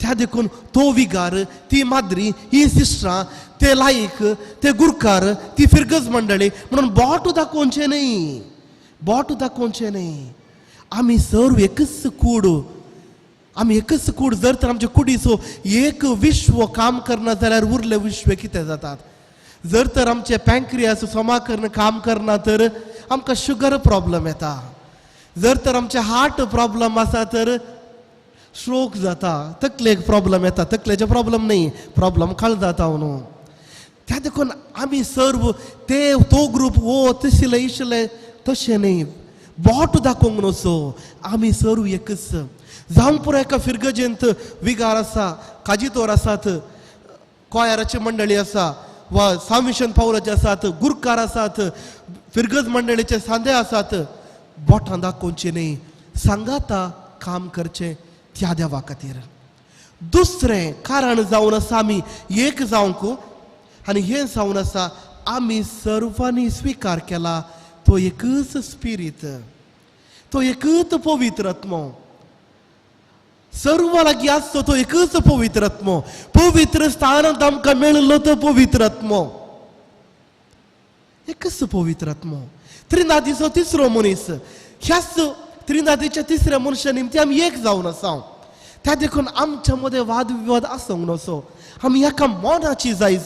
त्या देखून तो विगार ती माद्री ही सिस्टरां ते लायक ते गुरकार ती फिरगज मंडळी म्हणून बोट दाखोवचें न्ही बोट दाखोवचें न्ही आमी सर्व एकच कूड आमी एकच कूड जर तर आमचे कुडीचो एक विश्व काम करना जाल्यार उरले विश्व कितें जातात जर तर आमचे पँक्रियास समाकरण काम करना तर आमकां शुगर प्रॉब्लम येता जर तर आमचे हार्ट प्रॉब्लम आसा तर स्ट्रोक जाता तकलेक प्रॉब्लम येता तकलेचे प्रॉब्लम न्ही प्रॉब्लम काळजात न्हू त्या देखून आमी सर्व ते तो ग्रूप वो तशिले इशले तशें न्ही बोट दाखोवंक नसो आमी सर्व एकच जावं पुरो एका फिरगजेंत विगार आसा काजीतोर आसात कोयराची मंडळी आसा वा सामिशन पावलाचे आसात गुरकार आसात फिरगज मंडळीचे सांदे आसात बोटां दाखोवचें न्ही सांगाता काम करचें त्या देवा खातीर दुसरें कारण जावन आसा आमी एक जावंक आनी हें जावन आसा आमी सर्वांनी स्विकार केला तो एकच स्पिरीट तो एकच पवित्र आत्मो सर्व लागीं आसतो तो एकच पवित्र आत्मो पवित्र स्थानांत आमकां मेळिल्लो तो पवित्र आत्मो एकच पवित्र आत्मो त्रिनादीचो तिसरो मनीस ह्याच त्रिनादीच्या तिसऱ्या मनशा निमती आमी एक जावन आसा त्या देखून आमच्या मध्ये वाद विवाद आसूंक नसो आमी एका मोनाची जाय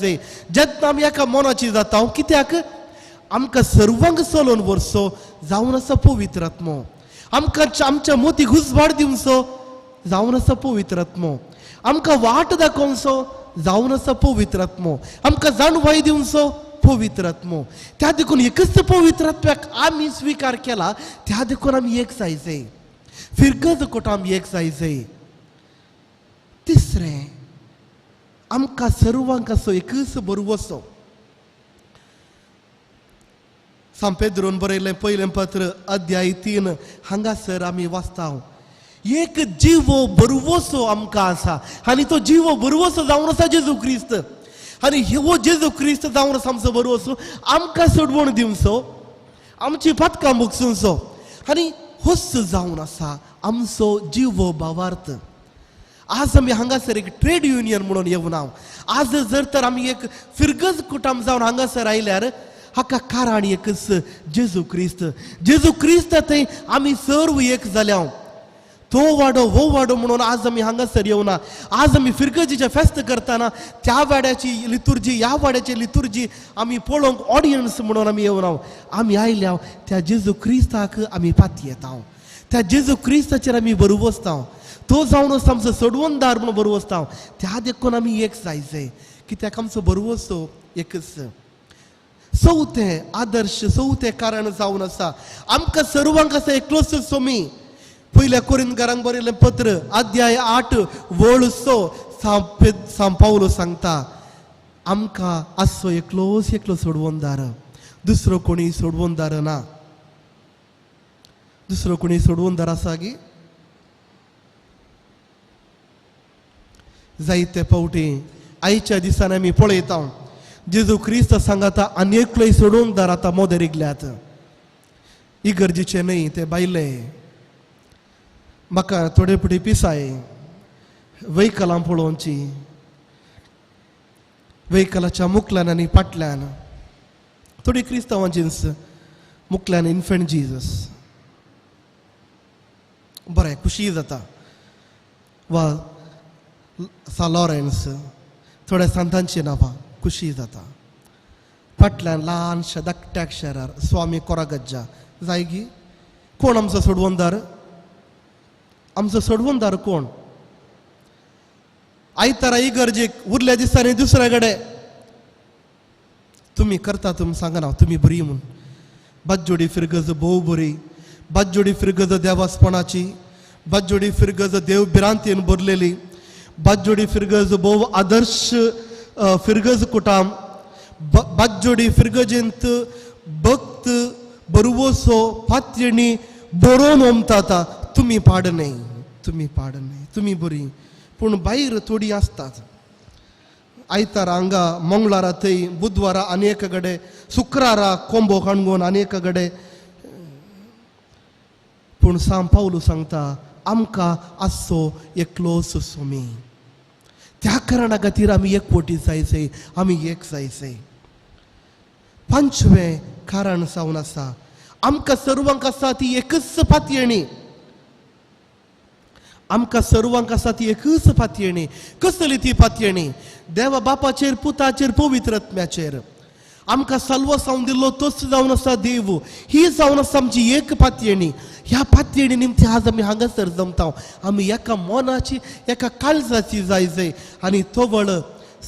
जेन्ना आमी एका मोनाची जाता कित्याक आमकां सर्वांक चलोवन व्हरचो जावन आसा पवित्र आत्मो आमकां आमच्या मोती घुसवाड दिवचो जावन आसा पवित्र आत्मो आमकां वाट दाखोवचो जावन आसा पवित्र आत्मो आमकां जाणवाय दिवचो पवित्र आत्मो त्या देखून एकच पवित्र आत्म्याक आमी स्विकार केला त्या देखून आमी एक जाय फिरगज कोट आमी एक जाय तिसरें आमकां सर्वांक असो एकच बरवसो सांत पेद्रोन बरयलें पयलें पत्र अध्याय 3 हांगासर आमी वाचता एक जीव बरवसो आमकां आसा आनी तो जीव बरवसो जावन आसा जेजू क्रिस्त आनी हो जेजू क्रिस्त जावन आमचो बरो असो आमकां सोडवण दिवचो आमची पथकां मुगसूंचो आनी होस जावन आसा आमचो जीव भावार्थ. आज आमी हांगासर एक ट्रेड युनियन म्हणून येवन हांव आज जर तर आमी एक फिरगज कुटुंब जावन हांगासर आयल्यार हाका कारण एकच जेजू क्रिस्त थंय आमी सर्व एक जाल्या. तो वाडो हो वाडो म्हणून आज आमी हांगासर येवना. आज आमी फिरगजीचे फेस्त करतना त्या वाड्याची लितुर्जी ह्या वाड्याची लितुर्जी आमी पळोवंक ऑडियन्स म्हणून आमी येवना. आमी आयल्या त्या जेजू क्रिस्ताक आमी पाती येता. त्या जेजू क्रिस्ताचेर आमी बरो वचता. तो जावन आसा आमचो सोडवणदार म्हणून बरो वचता. त्या देखून आमी एक जायचे कित्याक आमचो बरो वचो एकच. चवथें आदर्श चवथें कारण जावन आसा आमकां सर्वांक आसा एकलोच सोमी. पयल्या कोरिंथकारांक बरयलें पत्र अध्याय 8 वळ 6 सांत पावलो सांगता आमकां आसचो एकलो सोडवणदार. दुसरो कोणी सोडवणदार ना. दुसरो कोणी सोडवणदार आसा गी? जायते फावटी आयच्या दिसान आमी पळयता जेजू क्रिस्त सांगता आनी एकलोय सोडवणदार आतां मोदेर इगल्यात. इगर्जेचे न्हय ते बायले. म्हाका थोडे फुडें पिसाय वेहिकलां पळोवची. वेहिकलाच्या मुखल्यान आनी फाटल्यान थोडी क्रिस्तांवांचीच मुखल्यान इन्फंट जिजस. बरें खुशी जाता. वा सा लॉरेन्स थोड्या संतांची नांवां खुशी जाता. फाटल्यान ल्हानशा धाकट्या अक्षरार स्वामी कोरागज्जा जायगी. कोण आमचो सोडवणदार? आमचो सोडवणदार कोण? आयतारा इगर्जेक उरल्या दिसांनी दुसऱ्या कडेन तुमी करता तुमी सांगना तुमी बरी म्हूण. बाजोडी फिरगज भोव बरी. बाजोडी फिरगज देवास्पणाची. बाजोडी फिरगज देव भिरांतीन भरलेली. बाजोडी फिरगज भोव आदर्श फिरगज कुटाम. बाजोडी फिरगजेंत भक्त बरुवोसो फात्यणी बरोवन ओमताता. तुमी पाडणे तुमी बरी पूण भायर थोडी आसतात. आयतारा हांगा मंगळारा थंय बुधवारा आनीक कडेन शुक्रारा कोंबो काणगोन आनीक कडेन. पूण सांत पावलो सांगता आमकां आसचो एकलोच सोमी. त्या कारणा खातीर आमी एकवटी जायचे आमी एक जायचे. पंचवें कारण जावन आसा आमकां सर्वांक आसा ती एकच पातयणी. आमकां सर्वांक आसा ती एकच पातयणी. कसली ती पातयणी? देवा बापाचेर पुताचेर पवित्र आत्म्याचेर आमकां साल्व जावन दिल्लो तोच जावन आसा देव. ही जावन आसा आमची एक पातयणी. ह्या पातयणी निमती आज आमी हांगासर जमता. आमी एका मोनाची एका काळजाची जायचे आनी तो वळ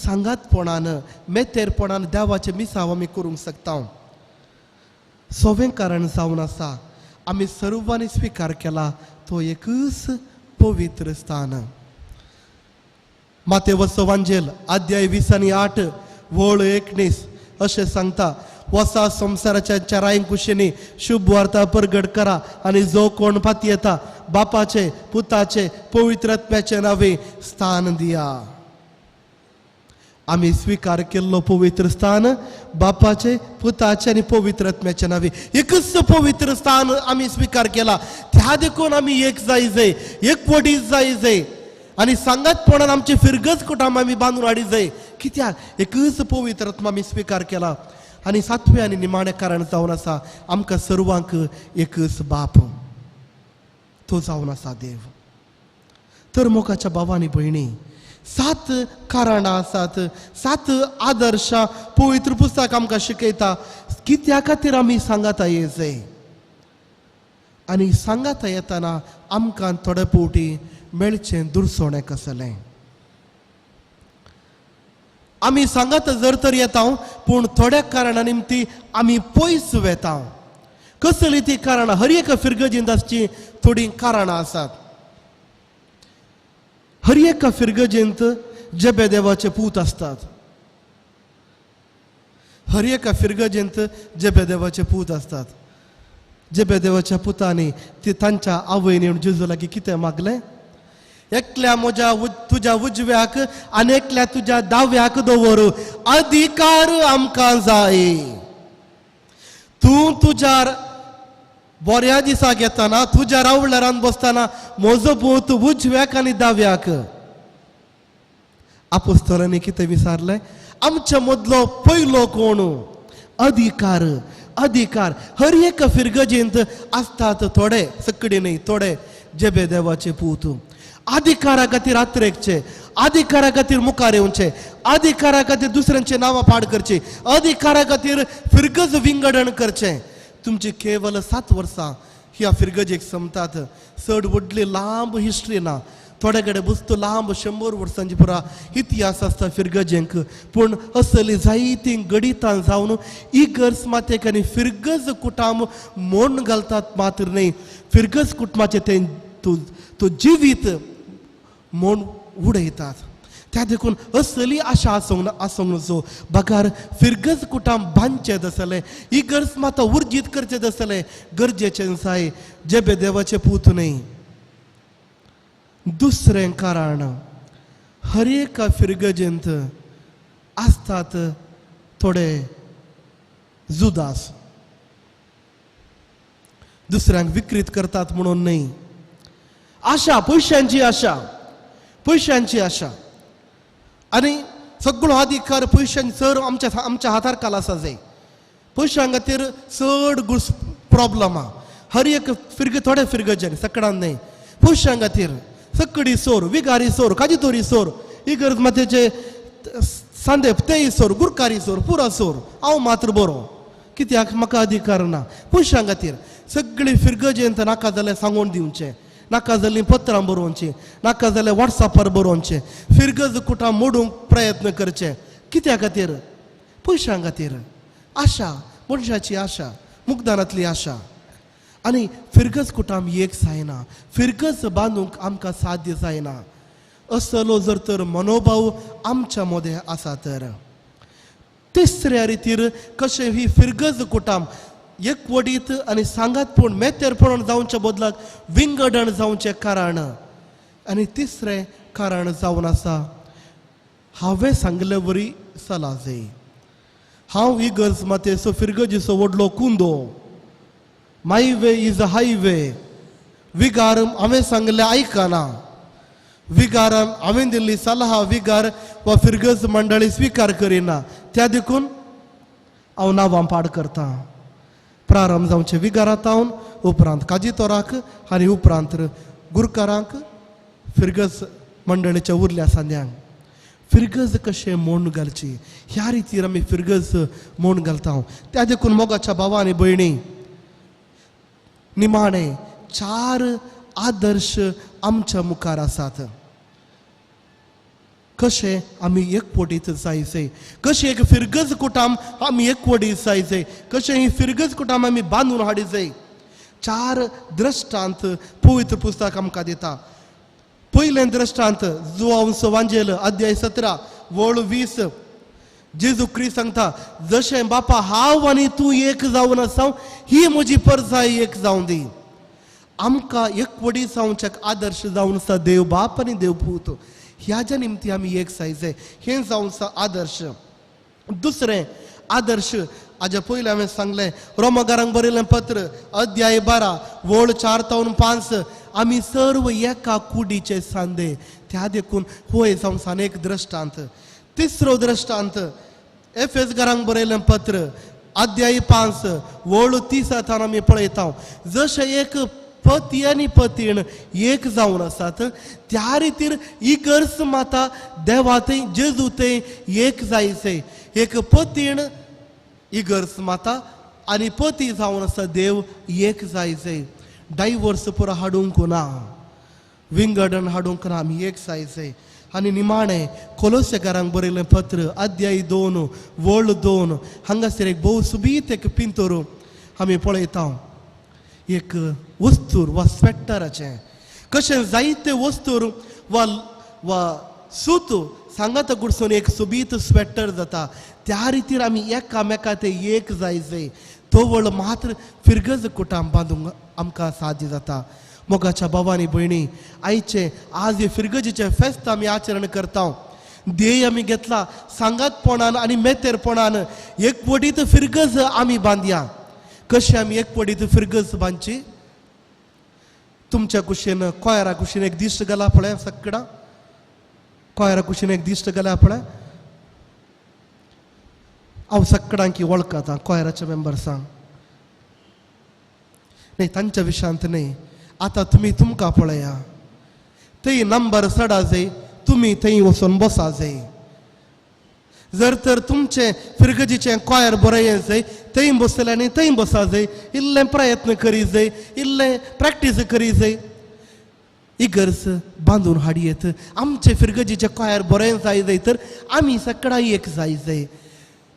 सांगातपणान मेतेरपणान देवाचे मिसाव आमी करूंक शकता. सवें कारण जावन आसा आमी सर्वांनी स्विकार केला तो एकच पवित्र स्थान. मातेवचो वांजेल अध्याय 20:8 वळ 19 अशें सांगता वसा संवसाराच्या चारांय कुशींनी शुभ वार्ता परगट करा आनी जो कोण पाती येता बापाचे पुताचे पवित्र आत्म्याचे नावे स्थान दिया. आमी स्विकार केल्लो पवित्र स्थान बापाचे पुताचे आनी पवित्र आत्म्याचे नावे एकच पवित्र स्थान आमी स्विकार केला. त्या देखून आमी एक जायचे एकवटी जायचे आनी सांगातपणान आमचे फिरगज कुटुंब आमी बांदून हाडिजे. कित्याक एकच पवित्र आत्मा आमी स्विकार केला. आनी सातवें आनी निमाणें कारण जावन आसा आमकां सर्वांक एकच बाप तो जावन आसा देव. तर मोगाच्या भावांनी भयणी 7 कारणां आसात 7 आदर्शां पवित्र पुस्तक आमकां शिकयता कित्या खातीर आमी सांगाता येयचे. आनी सांगाता येतना आमकां थोडे फावटी मेळचें दुरसोणें कसलें. आमी सांगात जर तर येता पूण थोड्या कारणा निमती आमी पयस वेता. कसली ती कारणां? हर एका फिरगजींत आसची थोडी कारणां आसात. हर एका फिरगजेंत जेबेदेवाचे पूत आसतात. हर एका फिरगजेंत जेबेदेवाचे पूत आसतात. जेबेदेवाच्या पुतांनी ती तांच्या आवयन येवन जेजू लागीं कितें मागलें? एकल्या तुज्या उजव्याक आनी एकल्या तुज्या दाव्याक दवर अधिकार आमकां जाय. तूं तुज्या बऱ्या दिसाक येताना तुज्या रावळारान बसताना म्हजो भूत उजव्याक आनी दाव्याक. आपोस्तलांनी कितें विचारलें? आमच्या मदलो पयलो कोण? अधिकार. अधिकार हर एक फिरगजेंत आसतात. थोडे सकडी न्ही, थोडे जेबे देवाचे पूत. अधिकारा खातीर आत्रेकचे, अधिकारा खातीर मुखार येवचे, अधिकारा खातीर दुसऱ्यांचे नांवां पाड करची, अधिकारा खातीर फिरगज विंगडण करचें. तुमची केवल 7 वर्सां ह्या फिरगजेक समतात. चड व्हडली लांब हिस्ट्री ना. थोडे कडेन बसतो लांब 100 वर्सांची पुरा इतिहास आसता फिरगजेंक. पूण असली जायतीं गणितां जावन इगर्ज मातेक आनी फिरगज कुटाम मोड घालतात मात्र न्ही. फिरगज कुटुंबाचे ते तो जिवीत मोड उडयतात. त्या देखून असली आशा आसूंक नजो. बगार फिरगज कुटाम बांदचें दसलें, इगर्ज माता उर्जीत करचें दसलें गरजेचें जाय. जेबे देवाचे पूत न्ही. दुसरें कारण हर एका फिरगजेंत आसतात थोडे जुदास. दुसऱ्यांक विकृत करतात म्हणून न्ही. आशा, पयशांची आशा, पयशांची आशा आनी सगळो अधिकार पयशांनी चड आमच्या हातार कालासा जाय. पयशां खातीर चड प्रॉब्लम आहा. हर एक थोडे फिरगजेन सकडान न्ही. पयशां खातीर सकडी सोर, विगारी सोर, काजीतोरी सोर, इगर्ज मातेचे सांदे तेय सोर, गुरकारी सोर, पुरा सोर. हांव मात्र बरो. कित्याक म्हाका अधिकार ना. पयशां खातीर सगळी फिरगजेंत नाका जाल्यार सांगून दिवचें, नाका जाल्यार पत्रां बरोवचीं, नाका जाल्यार वॉट्सॅपार बरोवचें. फिरगज कुटां मोडूंक प्रयत्न करचे. कित्या खातीर? पयशां खातीर. आशा, मनशाची आशा, मुगदानांतली आशा. आनी फिरगज कुटाम एक जायना. फिरगज बांदूंक आमकां साध्य जायना. असलो जर तर मनोभाव आमच्या मदें आसा तर. तिसऱ्या रितीर कशें ही फिरगज कुटाम एकवडीत आनी सांगातपण मेतेरपण जावच्या बदलाक विंगडण जावचें कारण. आनी तिसरें कारण जावन आसा हांवें सांगले वरी चला जाय. हांव इगर्ज मातेचो फिरगजीचो व्हडलो कुंदो. My way is a highway. विगार हांवें सांगलें आयकना. विगारान हांवें दिल्ली सल्हा विगार वा फिरगज मंडळी स्विकार करिना. त्या देखून हांव नांवां पाड करतां. प्रारंभ जावचें विगारांतावन, उपरांत काजीतोराक आनी उपरांत गुरकारांक, फिरगज मंडळीच्या उरल्या सांद्यांक. फिरगज कशें मोड घालची ह्या रितीर आमी फिरगज मोड घालता. त्या देखून मोगाच्या भावा आनी भयणी, निमाणे 4 आदर्श आमच्या मुखार आसात. कशें आमी एकवटीत जायचे, कशें एक फिरगज कुटाम आमी एकवटीत जायचे, कशें ही फिरगज कुटाम आमी बांदून हाडी जाय. 4 दृश्टांत पवित्र पुस्तक आमकां दिता. पयलें दृश्टांत जुआंवचो वांजेल अध्याय 17 वळ 20. जेजू क्रिस्त सांगता, जशें बापा हांव आनी तूं एक जावन आसा ही म्हजी परजाई एक जावं दी. आमकां एकवटी जावच्याक आदर्श जावन आसा देव बाप आनी देव पूत. ह्याच्या निमती आमी एक जायचे. हें जावन आसा आदर्श. दुसरें आदर्श हाज्या पयलीं हांवें सांगलें रोमकारांक बरयलें पत्र अध्याय 12 वळ 4 ते 5. आमी सर्व एका कुडीचे सांदे. त्या देखून होय जावन सान एक दृश्टांत. तिसरो दृश्टांत एफेसकारांक बरयलें पत्र अध्याय 5 वळ 30 आमी पळयता. जशें एक पती आनी पतीण एक जावन आसात त्या रितीर इगर्ज माता देवातय जेजूतय एक जायचे. एक पतीण इगर्ज माता आनी पती जावन आसा देव एक जायचे. डायवर्स पुरो हाडूंक ना, विंगडण हाडूंक ना, आमी एक जायचे. आनी निमाणें कोलोसेकारांक बरयलें पत्र अध्याय 2 वळ 2 हांगासर एक भोव सुबीत एक पिंतूर आमी पळयता. एक वस्तूर वा स्वेटराचें कशें जायते वस्तूर वा सूत सांगात गुडसून एक सुबीत स्वेटर जाता. त्या रितीर आमी एकामेकांत एक जायचे. तो वळ मात्र फिरगज कुटाम बांदूंक आमकां साध्य जाता. मोगाच्या भावानी भयणी, आईचे आज हे फिरगजीचे फेस्त आमी आचरण करता. ध्येय आमी घेतला सांगातपणान आनी मेतेरपणान एकवटीत फिरगज आमी बांदया. कशी आमी एकवटीत फिरगज बांदची? तुमच्या कुशीन कोयरा कुशीन एक दिश्ट गेला पळय सगळा, कोयरा कुशीन एक दिश्ट गेला पळय. हांव सगळ्यांकी वळखता कोयराच्या मेंबर्सांक, नाही तांच्या विशयांत न्ही. आतां तुमी तुमकां पळया, थंय नंबर चडा जाय, तुमी थंय वचून बसा जाय. जर तर तुमचे फिरगजीचें कोयर बरें यें जाय, थंय बसले आनी थंय बसा जाय. इल्लें प्रयत्न करी जाय, इल्लें प्रॅक्टीस करी जाय. इगर्ज बांदून हाडयेत. आमचे फिरगजीचें कोयर बरें जाय जाय तर आमी सगळा एक जाय जाय.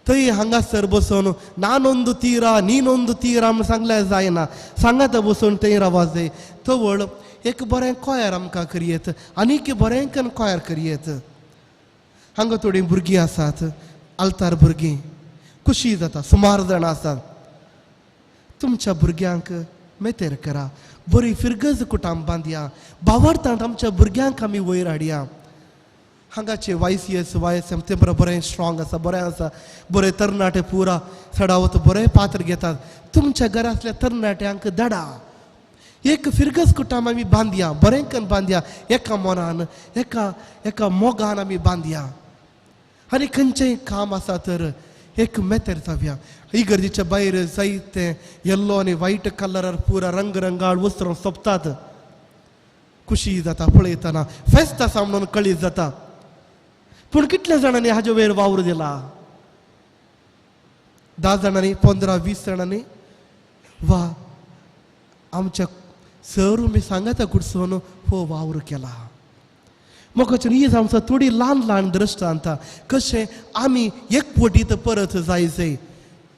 थंय हांगासर बसून नानोंद तीरा नीनोंद तीरा म्हूण सांगल्यार जायना. सांगात बसून थंय रावा जाय. थवळ एक बरें कोयर आमकां करयेत, आनीक बरें करून कोयर करयेत. हांगा थोडीं भुरगीं आसात, आल्तार भुरगीं, खुशी जाता, सुमार जाण आसात. तुमच्या भुरग्यांक मेतेर करा, बरी फिरगज कुटाम बांदया, भावार्थांत आमच्या भुरग्यांक आमी वयर हाडया. हांगाचे YCS YSM ते बरें स्ट्रॉंग आसा, बरें आसा, बरें तरणाटे पुरा सडावत बरें पात्र घेतात. तुमच्या घरांतल्या तरणाट्यांक धाडा, एक फिरगज कुटाम आमी बांदया, बरें करून बांदया. एका मनान एका मोगान आमी बांदया. आनी खंयचेंय काम आसा तर एक मेतेर जावया. इगर्जेच्या भायर जायते येल्लो आनी व्हायट कलरार पुरा रंगरंगाळ वस्त्रां सोंपतात. खुशी जाता पळयतना, फेस्त आसा म्हणून कळीत जाता. पूण कितल्या जाणांनी हाजे वयर वावर दिला? 10 जाणांनी, 15-20 जाणांनी? वा, आमच्या सर मी सांगाता कुडसून हो वावर केला. म्हाका ही आमचा थोडी ल्हान ल्हान दृश्टांतां कशें आमी एकवटीत परत जाय जाय.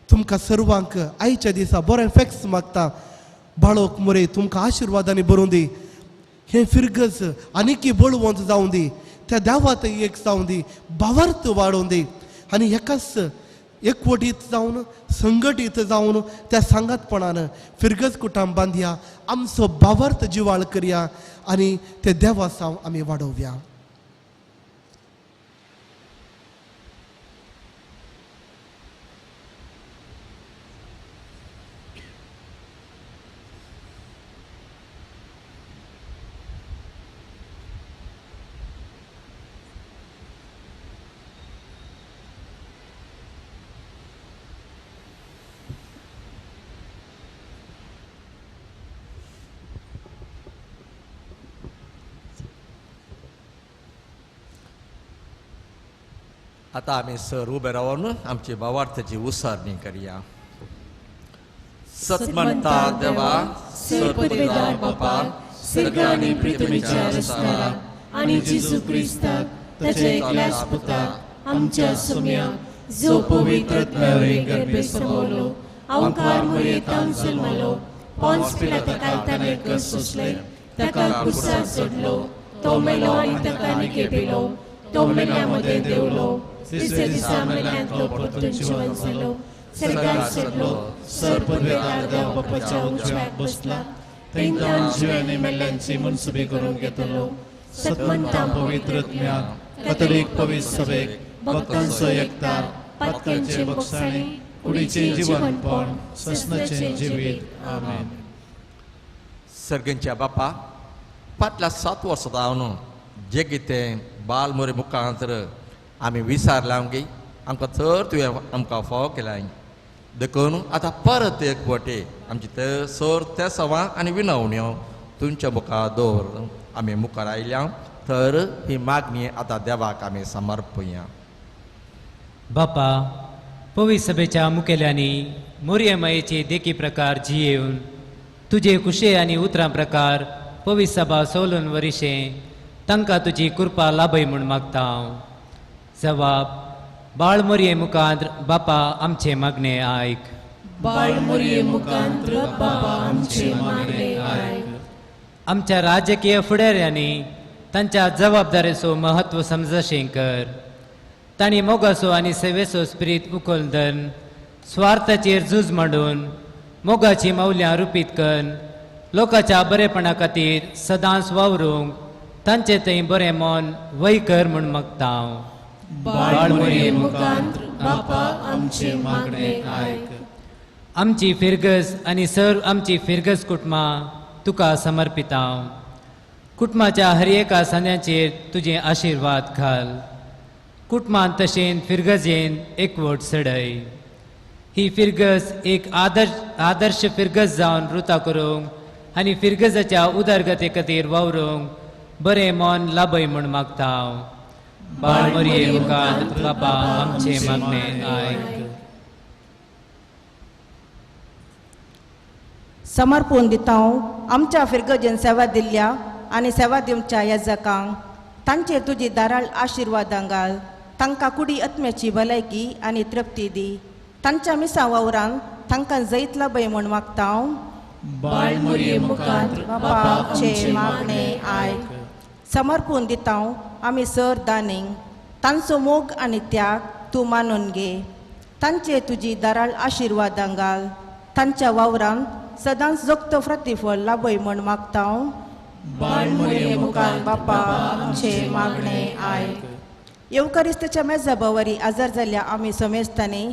तुमकां सर्वांक आयच्या दिसा बरें फॅक्स मागता. बाळोक मुरे तुमकां आशिर्वादांनी भरूं दी. हे फिरगज आनीक बळवंत जावं दी, त्या देवात एक जावं दी, भावार्थ वाडोवन दी. आनी एकाच एकवटीत जावन संघटीत जावन त्या सांगातपणान फिरगज कुटाम बांदया, आमचो भावार्थ जिवाळ करया आनी ते देवा साव आमी वाडोवया. आता आम्ही सर उबे राहून आमची भावार्थाची उसारणी करूया. सत्मंता देवा, सर्पदेदार बापा, सर्गांनी प्रितमेच्या रस्त्याला आणि जेजू क्रिस्ताक ताच्या एकल्याच पुताक आमच्या सुम्या जो पवित्रत्वारे गर्भे समोलो, अवकार मरेतान जल्मलो, पोन्स पिलाता कालताने कर सोसले, ताका कुसार सोडलो, तो मेलो आणि ताका निकेपिलो, तो मेल्यामध्ये देवलो, तिसऱ्या दिसा मेल्यांतलो परतून जिवंत जालो, सर्गांत चडलो, सर्पदेदार देव बापाच्या उजव्याक बसला, तेंकां जिवांनी मेल्ल्यांची मनसुबी करून घेतलो. सत्मंता पवित्रत्म्याक, कॅथोलिक पवित्र सभेक, भक्तांचो एकतार, पातकांचे बक्षाणी, कुडीचें जिवनपण, ससनाचें जिवीत. आमेन. सर्गेंच्या बापा, फाटल्या 7 वर्सां जावन जे कितें बालमोरे मुखांतर आमी विचारलां गे, आमकां तर तुवें आमकां फाव केलाय. देखून आतां परत एक वटे आमची ते सर त्या सवां आनी विनवण्यो तुमच्या मुखार दवर आमी मुखार आयल्या. तर ही मागणी आतां देवाक आमी समर्पया. बापा, पवित्र सभेच्या मुखेल्यांनी मोरयेमायेचे देखी प्रकार जियेवन तुजे कुशे आनी उतरां प्रकार पवित्र सभा सोलून वरिशें तांकां तुजी कृपा लाभय म्हूण मागता हांव. जवाब: बाळ मोरये मुखांत बापा आमचे मागणे आयक. बाळ मोरये मुखांत बापा आमचे मागणे आयक. आमच्या राजकीय फुडाऱ्यांनी तांच्या जबाबदारेचो महत्व समजशें कर. तांणी मोगाचो आनी सेवेचो स्पिरीत उखोल धरून स्वार्थाचेर झूज मांडून मोगाची मौल्यां रुपीत करून लोकांच्या बरेपणा खातीर सदांच वावरूंक तांचे थंय बरें मन वय कर म्हूण मागता हांव. बाळ मोरये मुखांत बापा आमचे मागणे आयक. आमची फिरगस आनी सर आमची फिरगस कुटुंबां तुका समर्पिता हांव. कुटुंबाच्या हर एका सांद्याचेर तुजें आशिर्वाद घाल. कुटुंबान तशें फिरगजेन एकवट सडय. ही फिरगस एक आदर्श फिरगस जावन रुता करूंक आनी फिरगजाच्या उदरगते खातीर वावरूंक बरें मन लाभय म्हूण मागता हांव. बाळ मोरये मुखांत बापा आमचे मागणे आयक. समर्पण दिता हांव आमच्या फिरगजेन सेवा दिल्ल्या आनी सेवा दिवच्या येजकांक तांचेर तुजी दाराळ आशिर्वादां घाल. तांकां कुडी आत्म्याची भलायकी आनी तृप्ती दी. तांच्या मिसा वावरान तांकां जैत लाभय म्हूण मागता हांव. बाळ मोरये मुखांत बापा आमचे मागणे आयक. समर्पण दिता हांव आमी सर दानींक तांचो मोग आनी त्याग तूं मानून घे. तांचे तुजी दाराळ आशिर्वादां घाल. तांच्या वावरान सदांच जगतो प्रतिफळ लाभय म्हूण मागता हांव. बाळ मोरये मुखांत बापा आमचे मागणे आयक. येवकारिस्ताच्या मेजा बावरी आजार जाल्ल्या आमी समेस्तांनी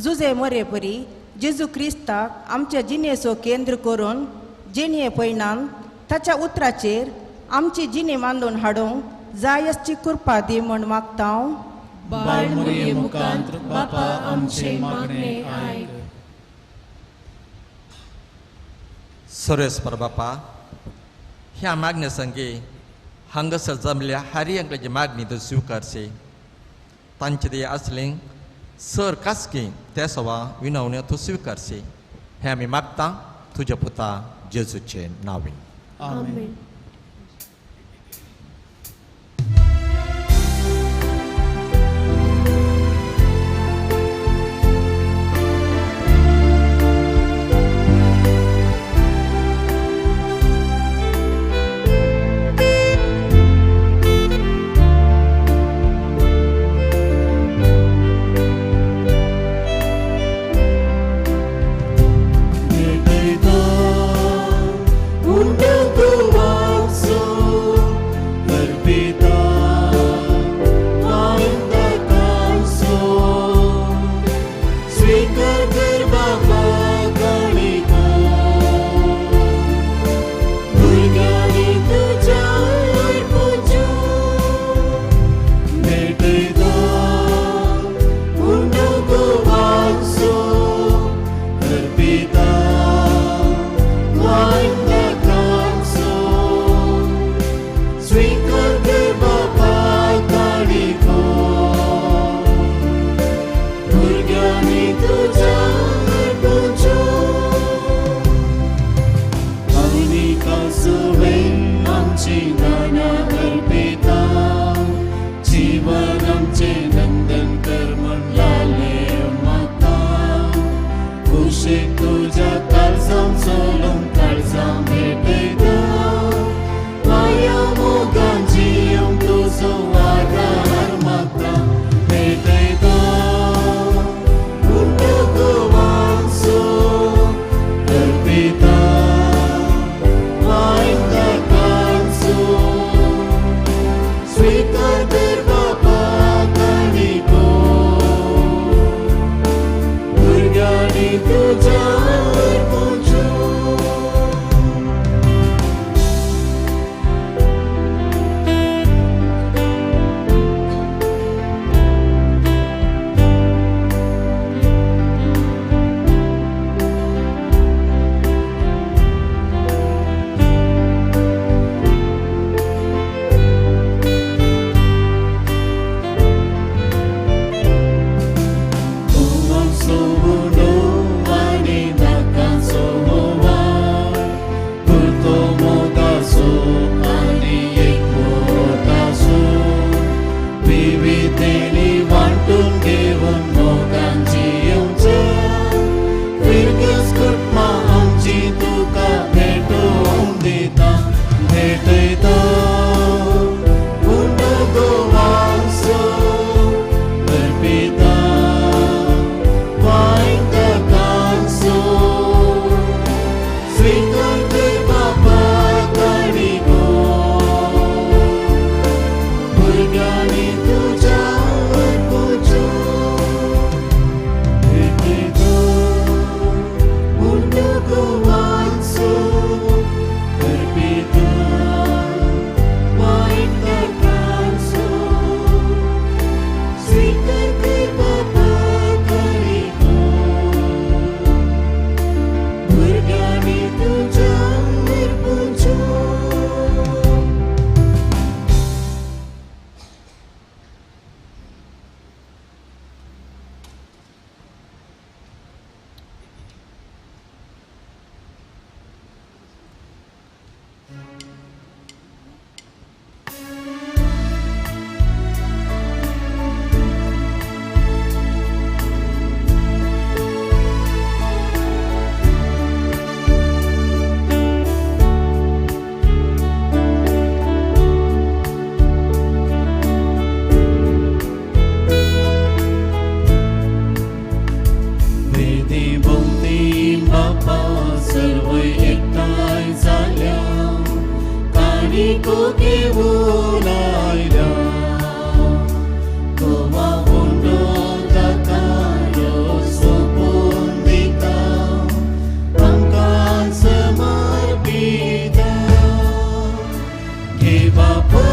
जुजे मरे परी जेजू क्रिस्ताक आमच्या जिणेचो केंद्र करून जिणये पैनान ताच्या उतराचेर आमची जिणे मांडून हाडूंक जायसची कृपा दी म्हूण मागता हांव. बाळ मोरये मुखांत बापा आमचे मागणे आयक. सर्वेस्पर बापा, ह्या मागण्या संगे हांगासर जमल्या हारियांची मागणी तूं स्विकारचे. तांचे दे आसले सर कासकी ते सवा विनवण्यो तूं स्विकारचे. हें आमी मागता तुज्या पुता जेजूचे नांवे. आमेन. Sweet God, को घेऊन आयला तोवा उंडो जातालो सोपून दिता आमकां समर्पित घे बापा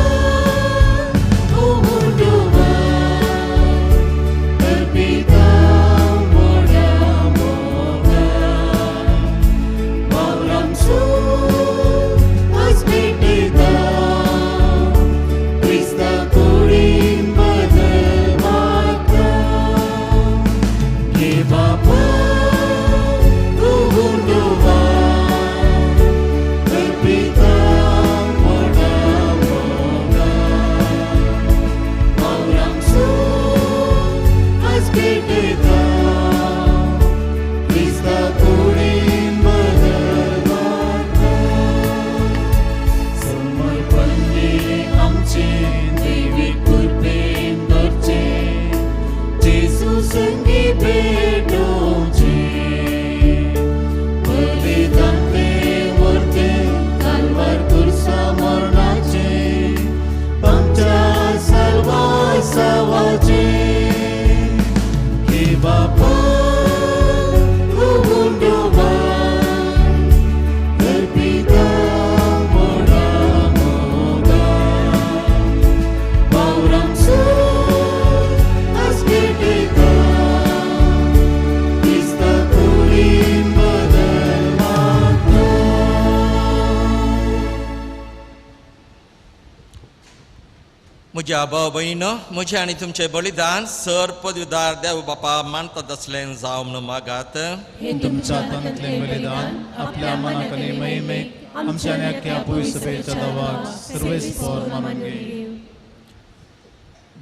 म्हज्या भाव भयणीनो म्हजें आनी तुमचें बलिदान सर पदवीदार देव बापा मानतात असलें जावं म्हणून मागात हे तुमच्या तनांतलें बलिदान आपल्या मनाक आनी महिमेक आमच्या आनी आख्या पवित्र सभेच्या दावाक सर्वेस्पर मानून घे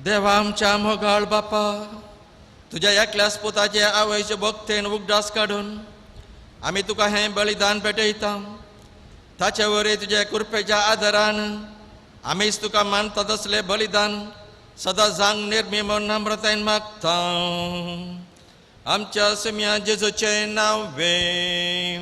देवा आमच्या मोगाळ बापा तुज्या एकल्या पुताचे आवयचे भक्तेन उगडास काडून आमी तुका हें बलिदान भेटयता ताचे वरवीं तुजे कृपेच्या आदारान आमीच तुका मानतात असले बलिदान सदां जांग निर्मी म्हूण नम्रतायेन मागता आमच्या सुम्या जेजूचें नांवें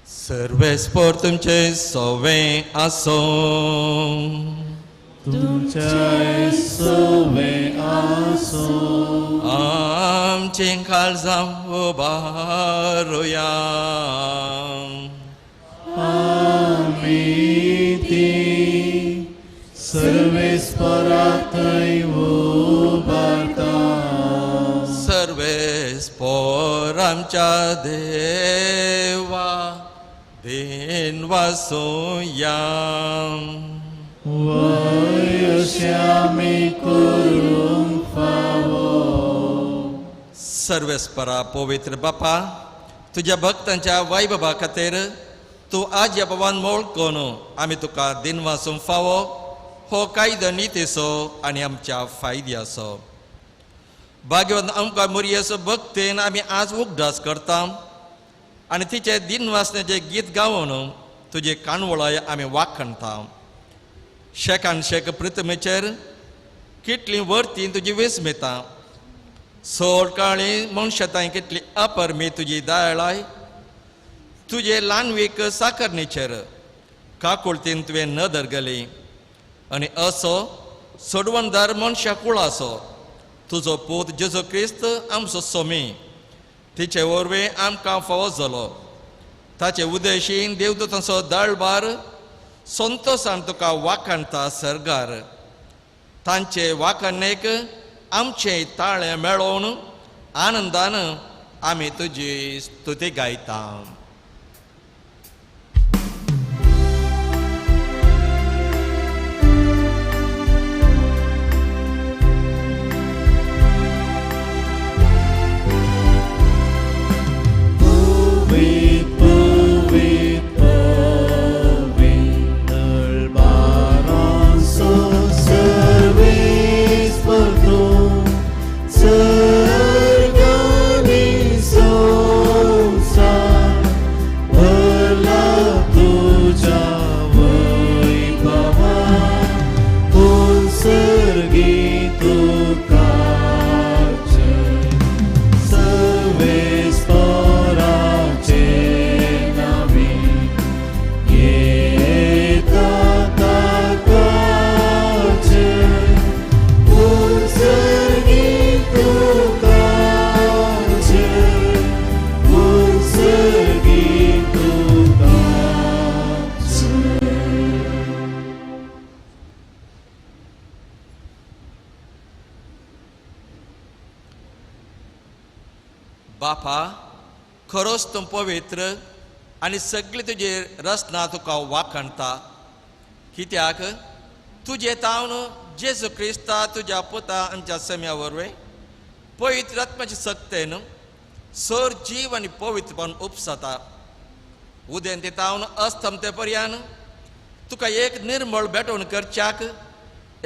सर्वेस्पर तुमचें सवें आसो तुमच्या सवें आसो आमचें काळजां उबारुया आमी ती सर्वेस्परा थंय उबारता सर्वेस्पर आमच्या देवा दिन वासुया वय अशें आमी करूंक फावो सर्वेस्परा पवित्र बापा तुज्या भक्तांच्या वैभवा खातीर तूं आज ह्या भवान मोळ कोन आमी तुका दिन वासूंक फावो हो कायदो नितेचो आनी आमच्या फायद्याचो भाग्यवान आमकां मोरयेचो भक्तेन आमी आज उगडास करता आनी तिचे दिन वासनेचें गीत गावन तुजे काणवळाय आमी वाखणटा शेकान शेक प्रथमेचेर कितली वर्ती तुजी विस्मिता सोड काळी मनशाताय कितली अपरमी तुजी दयाळाय तुजे ल्हानवीक साकरणीचेर काकुळतीन तुवें नदर गेली आनी असो सोडवणदार मनशा कुळाचो तुजो पूत जेजू क्रिस्त आमचो सोमी तिचे वरवीं आमकां फावो जालो ताचे उदेशीन देवदूतांचो दळबार संतोशान तुका वाखणटा सरगार तांचे वाखणेक आमचें ताळें मेळोवन आनंदान आमी तुजी स्तुती गायता बापा खरोच तूं पवित्र आनी सगळी तुजी रचना तुका वाखणटा कित्याक तुजे तावन जेजू क्रिस्ता तुज्या पुता आमच्या सम्या वरवीं पवित्र आत्म्याचे सक्तेन सर जीव आनी पवित्रपण उपसता उदें ते तावन अस्तमते पर्यान तुका एक निर्मळ भेटवण करच्याक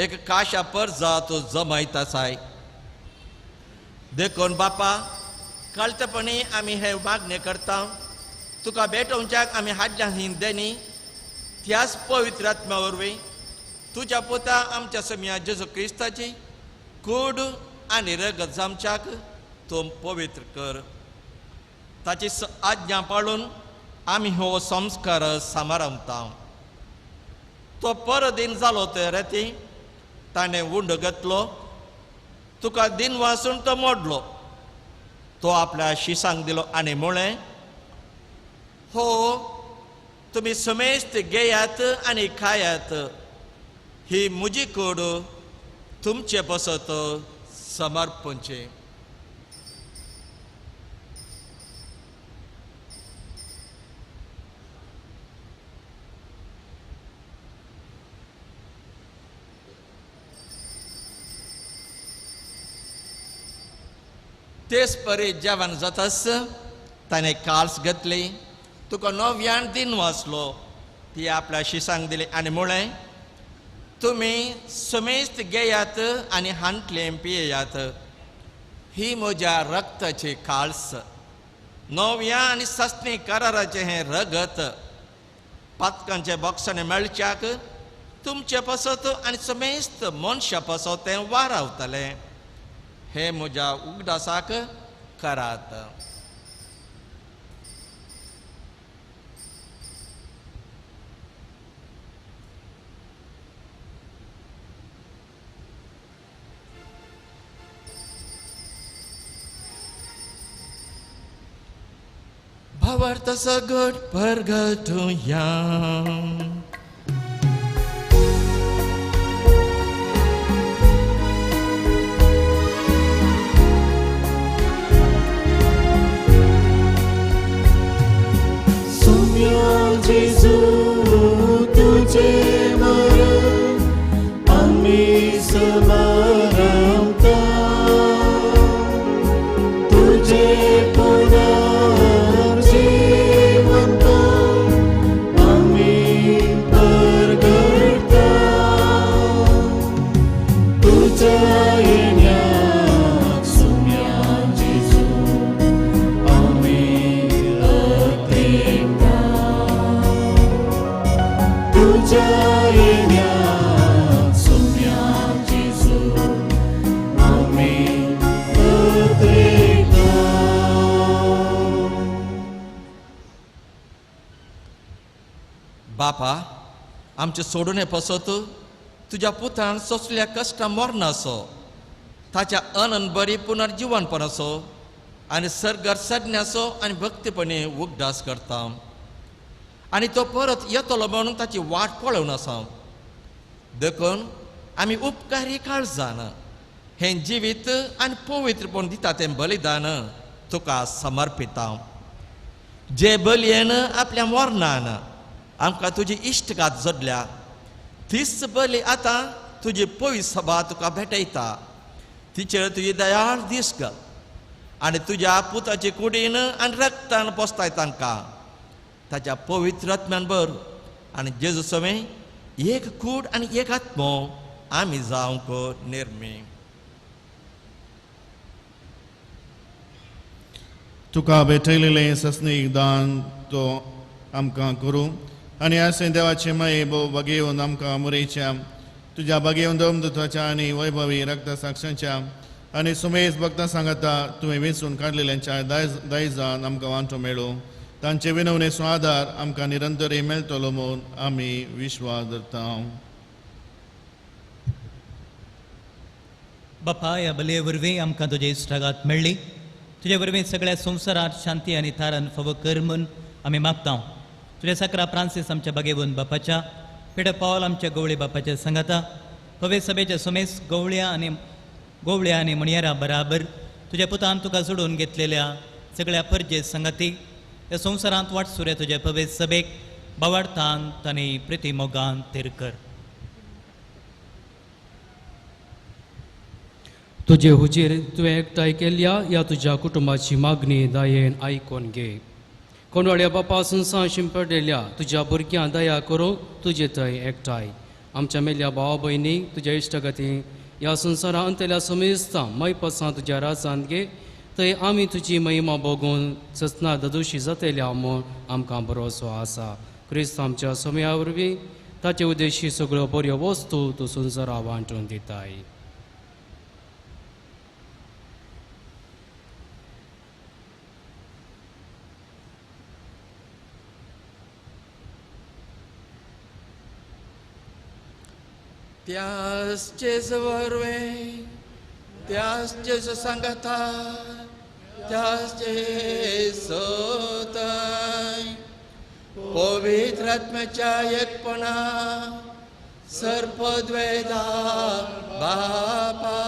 एक काशा परजा तूं जमयता साय देखून बापा कळतेपणी आमी हे मागणे करता तुका भेटोवच्याक आमी हाडल्या हिंदेनी त्याच पवित्र आत्म्या वरवीं तुज्या पुता आमच्या सम्या जेजू क्रिस्ताची कूड आनी रगत जमच्याक तूं पवित्र कर ताची आज्ञा पाळून आमी हो संस्कार समारंभता तो परदीन जालो ते रेती ताणें उंड घेतलो तुका दिन वासून तो मोडलो तो आपल्या शिसांक दिलो आनी म्हळें हो तुमी समेस्त घेयात आनी खायात ही म्हजी कूड तुमचे पसत समर्पणचे तेच परी जेवण जातास ताणें काल्स घेतली तुका नव्यान दिन वाचलो ती आपल्या शिसांक दिली आनी म्हळें तुमी समेस्त घेयात आनी हांतलें पियेयात ही म्हज्या रक्ताची काल्स नव्या आनी सस्ती कराराचें हें रगत पातकांचे बॉक्सांनी मेळच्याक तुमचे पसत आनी समेस्त मनशा पसत तें वारावतलें हे म्हज्या उगडासाक करात भावार्थ सगट परगटुया जेजू तुझे मरण आम्ही समारंभता तुझे पुनर्जीवंत आम्ही परगटता तुझ्या येण्यात सुम्या जेजू आम्ही अतिंता तुझ्या येण्यात सुम्या जेजू आम्ही अतिंता बापा आमचे सोडून पसत तुज्या पुतान सोंसल्या कश्टां मरणाचो ताच्या अनंत बरी पुनर्जीवनपणाचो आनी सर्गार सडण्याचो आनी भक्तीपणी उगडास करता आनी तो परत येतलो म्हणून ताची वाट पळोवन आसा देखून आमी उपकारी काळजान हें जिवीत आनी पवित्रपण दिता तें बलिदान तुका समर्पिता जे बलयेन आपल्या मरणान आमकां तुजी इश्टगात जोडल्या तीच बली आतां तुजी पवित्र सभा तुका भेटयता तिचेर तुजी दयाळ दीस घाल आनी तुज्या पुताचे कुडीन आनी रक्तान पोसताय तांकां ताच्या पवित्र आत्म्यान भर आनी जेजू समें एक कूड आनी एक आत्मो आमी जावंक निर्मी तुका भेटयलेलें सस्नीक दान तो आमकां करूं आनी अशें देवाचे माये भोव बगेवन आमकां मुरेच्या तुज्या बगेवन दोमदुताच्या आनी वैभवी रक्त साक्षांच्या आनी सुमेज भक्तां सांगता तुवें वेंचून काडलेल्यांच्या दायजान आमकां वांटो मेळो तांचे विनवणेचो आदार आमकां निरंतरी मेळटलो म्हूण आमी विश्वास धरता बापा ह्या बलये वरवीं आमकां तुजे इश्टागात मेळ्ळी तुजे वरवीं सगळ्या संवसारांत शांती आनी तारण फावो कर म्हूण आमी मागता तुजे सकरा फ्रांसीस आमच्या बगेवून बापाच्या पेडे पॉल आमच्या गवळी बापाच्या संगाता पवे सभेच्या सुमेस गवळ्या आनी मणयारा बराबर तुज्या पुतान तुका सोडून घेतलेल्या सगळ्या परजे संगती ह्या संवसारांत वाट सुरे तुजे पवित्र सभेक बावार्थांत आनी प्रिती मोगान तेरकर. तुझे हुजेर तुवें एकठांय केल्या या तुज्या कुटुंबाची मागणी दयेन आयकून घे. कोणवाड्या बापा संसार शिंपडलेल्या तुज्या भुरग्यां दया करूं तुजे थंय एकठांय. आमच्या मेल्या भावा भयणीक तुज्या इश्टगती ह्या संवसारा अंतल्या समेस्ता मैपसां तुज्या राजांत घे. थंय आमी तुजी महिमा बघून ससना ददोशी जातल्या म्हूण आमकां भरोसो आसा. क्रिस्त आमच्या समया वरवीं ताचे उद्देशी सगळ्यो बऱ्यो वस्तू तूं संवसारा वांटून दिताय. त्याच Jesu वरवे त्याच Jesu सांगता त्याच Jesu थंय पवित्र आत्म्याच्या एकपणा सर्पद्वेदा बापा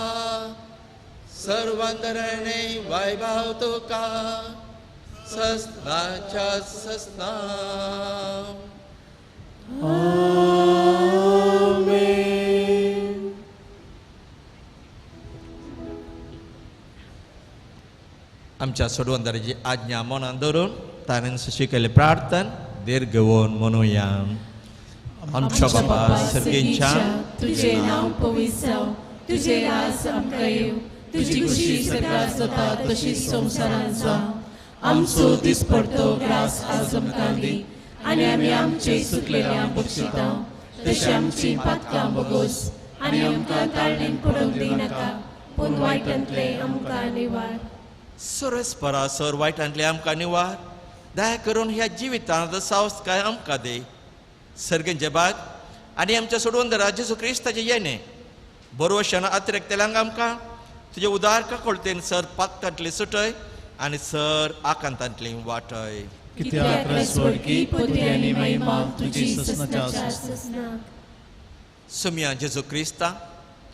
सर्वांतरणे वैभव तुका सस्नाच्या सस्ना. आमच्या सोडवंदाराची आज्ञा मनान धरून ताणें शिकयले प्रार्थन दीर्घवून म्हणुया. आमच्या बाबा सर्गेच्या तुझे नाव पवित्र जावं, तुझे राज आमकां येवं, तुजी खुशी सदांच जाता तशीच संवसारांत जावं. आमचो दिसपडटो ग्रास आज आमकां दी आनी आमी आमचे चुकलेल्यांक बक्षिता तशी आमची पातकां बगोस आनी आमकां ताळणेन पडूंक दिनाका पूण वायटांतले आमकां निवार. सुरस्परासर वायटांतले आमकां निवार. दया करून ह्या जिवितांत सावस्काय आमकां दे. सर्गेंचे बाग आनी आमच्या सोडवंदरा जेजू क्रिस्ताचे येणे बरोवशान अतिरेकतेल्यांक आमकां तुजे उदार काकोळतेन सर पातकांतली सुटय आनी सर आकांतांतली वाटय. कित्याक रसवडकी पदवी आनी महिमा तुजी ससनाच्या ससनाक. सुम्या जेजू क्रिस्ता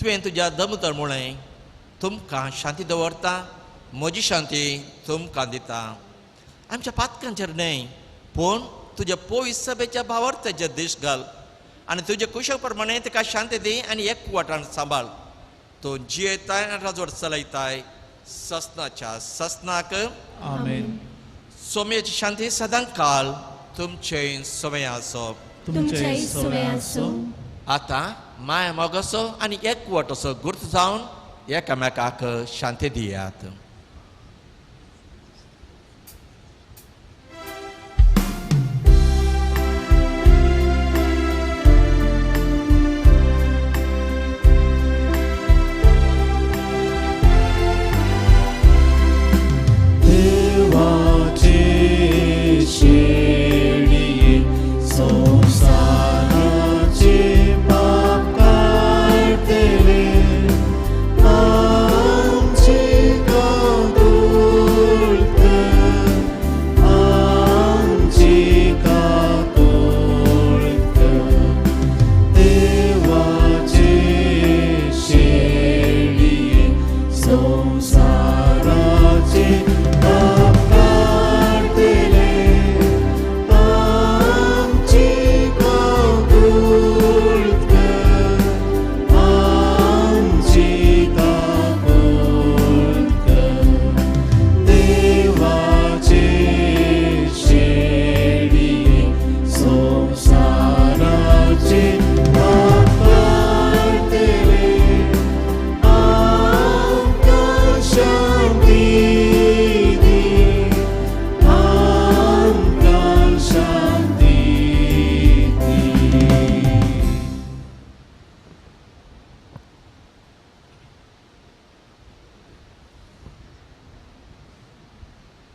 तुवें तुज्या दमतळमुळे तुमकां शांती दवरता. म्हजी शांती तुमकां दिता. आमच्या पातकांचेर न्हय पूण तुज्या पवित्र सभेच्या भावार्थाचेर देश घाल आनी तुजे कुशा प्रमाणे ताका शांती दी आनी एकवटान सांबाळ. तूं जियेताय आनी राजवट चलयताय ससनाच्या ससनाक. आमेन. सोम्याची शांती सदां काल तुमचे सोमय आसो. तुमचे सोमय आसो. आतां माया मोगासो आनी एकवट असो गुर्त जावन एकामेकाक शांती दियात.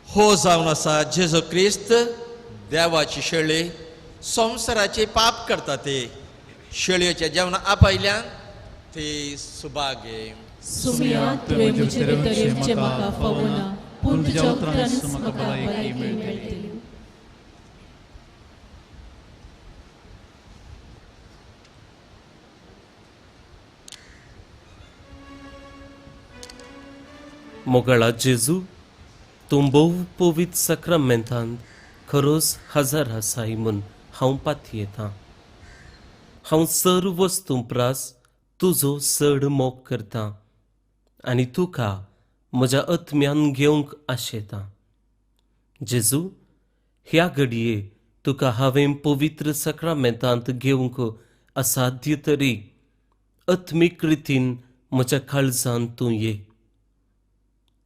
हो जावन आसा जेजू क्रिस्त देवाची शेळी संवसाराचे पाप करता ते शेळयेच्या जेवणा आपयल्यान ते सुभागे. सुम्या तुवें म्हजे भितरेचे म्हाका फावना पूण तुज्या उतरांच म्हाका भलायकी मेळटली. मोगळा जेजू तूं भोव पवित्र सक्रामेंतांत खरोच हजर आसाय म्हूण हांव पातयेतां. हांव सर्व वस्तू प्रास तुजो चड मोग करतां आनी तुका म्हज्या आत्म्यान घेवंक आशेतां. जेजू, ह्या घडये तुका हांवें पवित्र सक्रामेंतांत घेवंक असाध्य तरी आत्मीक रितीन म्हज्या काळजांत तूं ये.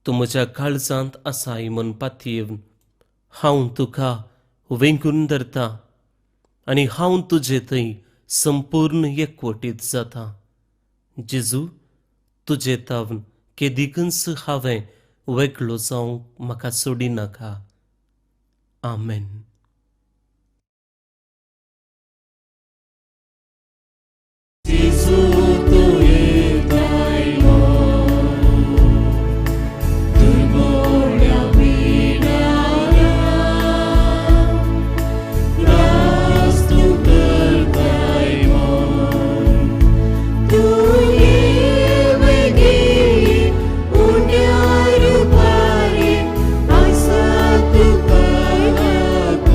तूं म्हज्या काळजांत आसाय म्हूण पातयेवन हांव तुका वेंगून धरतां आनी हांव तुजे थंय संपूर्ण एकवटीत जातां. जेजू, तुजे तावन केदीकच हांवें वेगळो जावंक म्हाका सोडिनाका. आमेन. Thank you.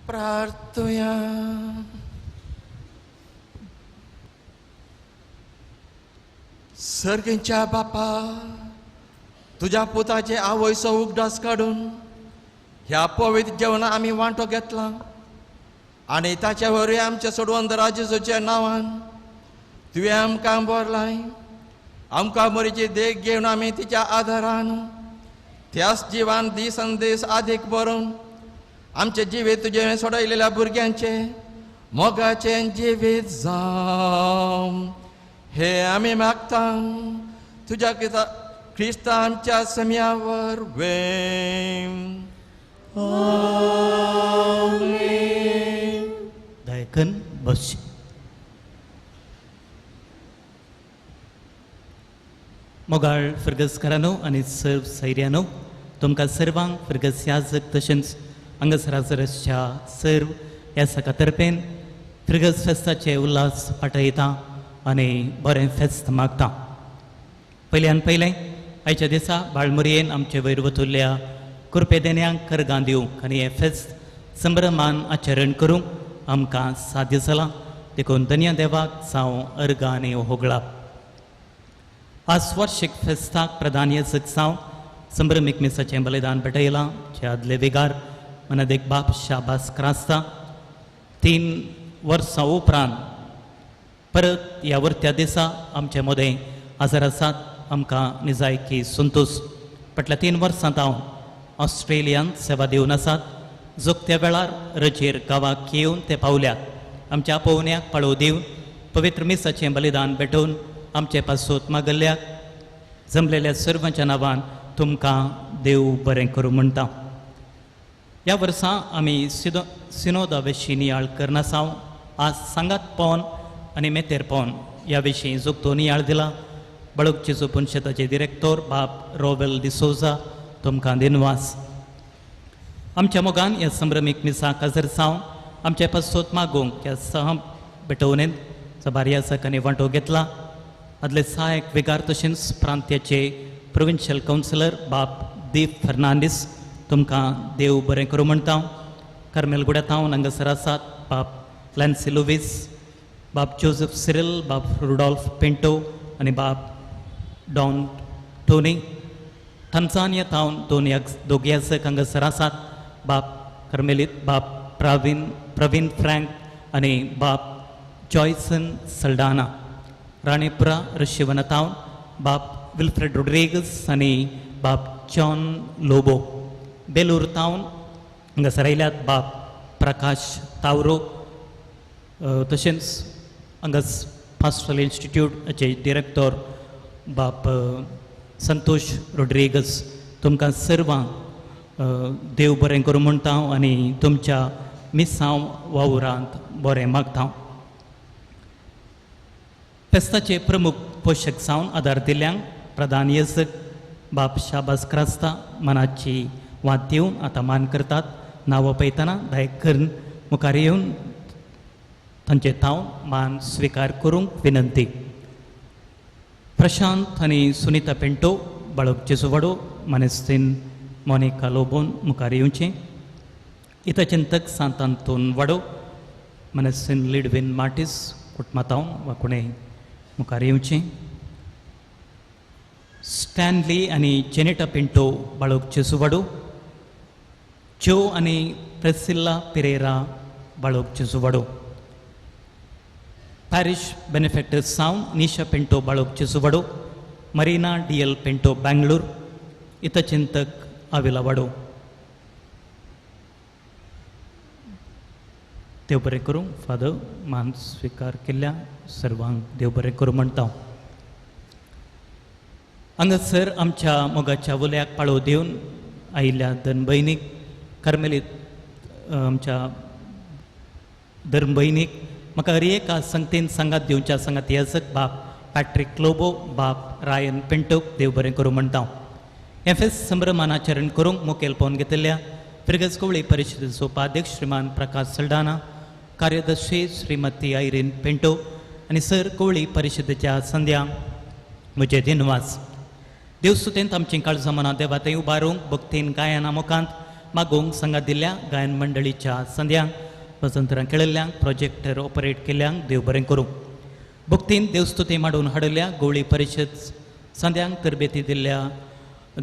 प्रार्थुया. सर्गींच्या बापा, तुझ्या पुताचे आवयचो उगडास काडून ह्या पवित्र जेवणा आमी वांटो घेतला आनी ताच्या वरवीं आमच्या सोडवंदरा जेजूच्या नांवान तुवें आमकां बरलाय. आमकां बरीची देख घेवन आमी तिच्या आदारान त्याच जिवान दिसान दीस आदीक बरोवन आमचे जिवीत तुजे सोडयलेल्या भुरग्यांचे मोगाचे जिवीत जावं हे आमी मागता तुज्या क्रिस्ता आमच्या सम्यावर दयकन बसची. मोगाळ फिर्गसकारांनो आनी सर्व सैर्यानो, तुमकां सर्वांक फिर्गस याजक तशेंच हांगासरासरच्या सर्व ह्या सका तर्फेन फिर्गस फेस्ताचे उल्हास पाठयता आनी बरें फेस्त मागता. पयल्यान पयलें आयच्या दिसा बाळमुरयेन आमचे वयर वतुल्ल्या कुरपेदेन्यांक करगां दिवंक आनी हें फेस्त संभ्रमान आचरण करूंक आमकां साध्य जालां. देखून धन्य देवाक जावं अर्गां आनी होगळा. आज वार्षिक फेस्ताक प्रधान याजक जावं संभ्रमीक मिसाचें बलिदान पेटयलां जे आदले वेगार मनादेक बाप शाबास क्रास्ता 3 वर्सां उपरांत परत ह्या वर्त्या दिसा आमचे मोदें हजर आसात. आमकां निजायकी संतोश. फाटल्या 3 वर्सांत हांव ऑस्ट्रेलियांत सेवा दिवन आसात. जोगत्या वेळार रजेर गांवाक येवन ते पावल्यात. आमच्या आपोवण्याक पाळो दिवन पवित्र मिसाचें बलिदान भेटोवन आमचे पासोत मागल्ल्याक जमलेल्या सर्वांच्या नांवान तुमकां देव बरें करूं म्हणटा. ह्या वर्सा आमी सिनोदा विशीं नियाळ करनासांव आज सांगात पावन आनी मेतेर पावन ह्या विशीं जोगतो नियाळ दिला. बळक जेजू पुंशेताचे डिरेक्टर बाब रॉबेल डिसोजा तुमकां दिनवास. आमच्या मोगान ह्या संभ्रमीक मिसाक हजर जावन आमचे पासोत मागोवंक ह्या सह भेटोवणेंत जबार्यासक आनी वांटो घेतला. आदले सहायक वेगार तशेंच प्रांत्याचे प्रोविन्शियल कावन्सिलर बाब दीप फर्नांडीस तुमकां देव बरें करूं म्हणटा. कार्मेलगुड्यांत हांगासर आसात बाब लॅन्सी लुवीस, बाब जोसेफ सिरिल, बाब रुडॉल्फ पिंटो आनी बाब डॉन टोनी. थांजानियांत दोग याजक हांगासर आसात बाब कार्मेलीत बाब प्रवीण फ्रँक आनी बाब जॉयसन सल्डाना. राणीपुरा रशिवनातावन बाब विल्फ्रेड रोड्रिगस आनी बाब जॉन लोबो. बेलूर टावन हांगासर आयल्यात बाब प्रकाश तावरो. तशेंच हांगास पास्टरल इन्स्टिट्यूटाचे डिरेक्टर बाब संतोष रोड्रिगस तुमकां सर्वांक देव बरें करूं म्हणटा आनी तुमच्या मिसांव वावरांत बरें मागता. फेस्ताचे प्रमुख पोशक जावन आदार दिल्ल्यांक प्रधान याजक बाब शाबास क्रास्ता मनाची वाद दिवन आतां मान करतात. नांवां पळयतना दयक करून मुखार येवन तांचे तावन मान स्विकार करूंक विनंती. प्रशांत आनी सुनीता पिंटो बाळक जेजुवाडो मानेस्तीन मोनिका लोबोन मुखार येवचें. हितचिंतक सांत आंतोन वाडो मानेस्तीन लिडविन मार्टीस कुटमातावन वा कोणें मुखार येवचें. स्टॅनली आनी जेनेटा पिंटो बाळक जेजुवाडो. जो आनी प्रेसिल्ला पेरेरा बाळक जेजुवाडो. पॅरिश बेनिफॅक्टर्स जावन निशा पिंटो बाळक जेजुवाडो. मरीना DL पिंटो बेंगळूर. हितचिंतक आविला वाडो. देव बरें करूं. फादर मान स्विकार केल्ल्या सर्वांक देव बरें करूं म्हणटा. हांगासर आमच्या मोगाच्या वल्याक पाळो दिवन आयिल्ल्या धन भयणीक कार्मेलीत आमच्या धर्म भयणीक म्हाका हर एका संगतीन सांगात दिवच्या सांगात याजक बाब पॅट्रिक लोबो बाब रायन पिंटोक देव बरें करूं म्हणटा. हे फेस्त संभ्रमानाचरण करूंक मुखेल पावन घेतिल्ल्या फिर्गस कवळी परिशदेचो उपाध्यक्ष श्रीमान प्रकाश सल्डाना, कार्यदर्शी श्रीमती आयरीन पिंटो आनी सर कवळी परिशदेच्या संध्या म्हजे दिनवास. देवस्तुतेंत आमची काळजां मनां देवातय उबारूंक भक्तीन गायना मुखांत मागोवंक संघात दिल्ल्या गायन मंडळीच्या संध्यांक वसंतरां खेळिल्ल्यांक प्रोजेक्टर ऑपरेट केल्ल्यांक देव बरें करूं. भक्तीन देवस्तुती मांडून हाडिल्ल्या गवळी परिशद संध्यांक तरबेती दिल्ल्या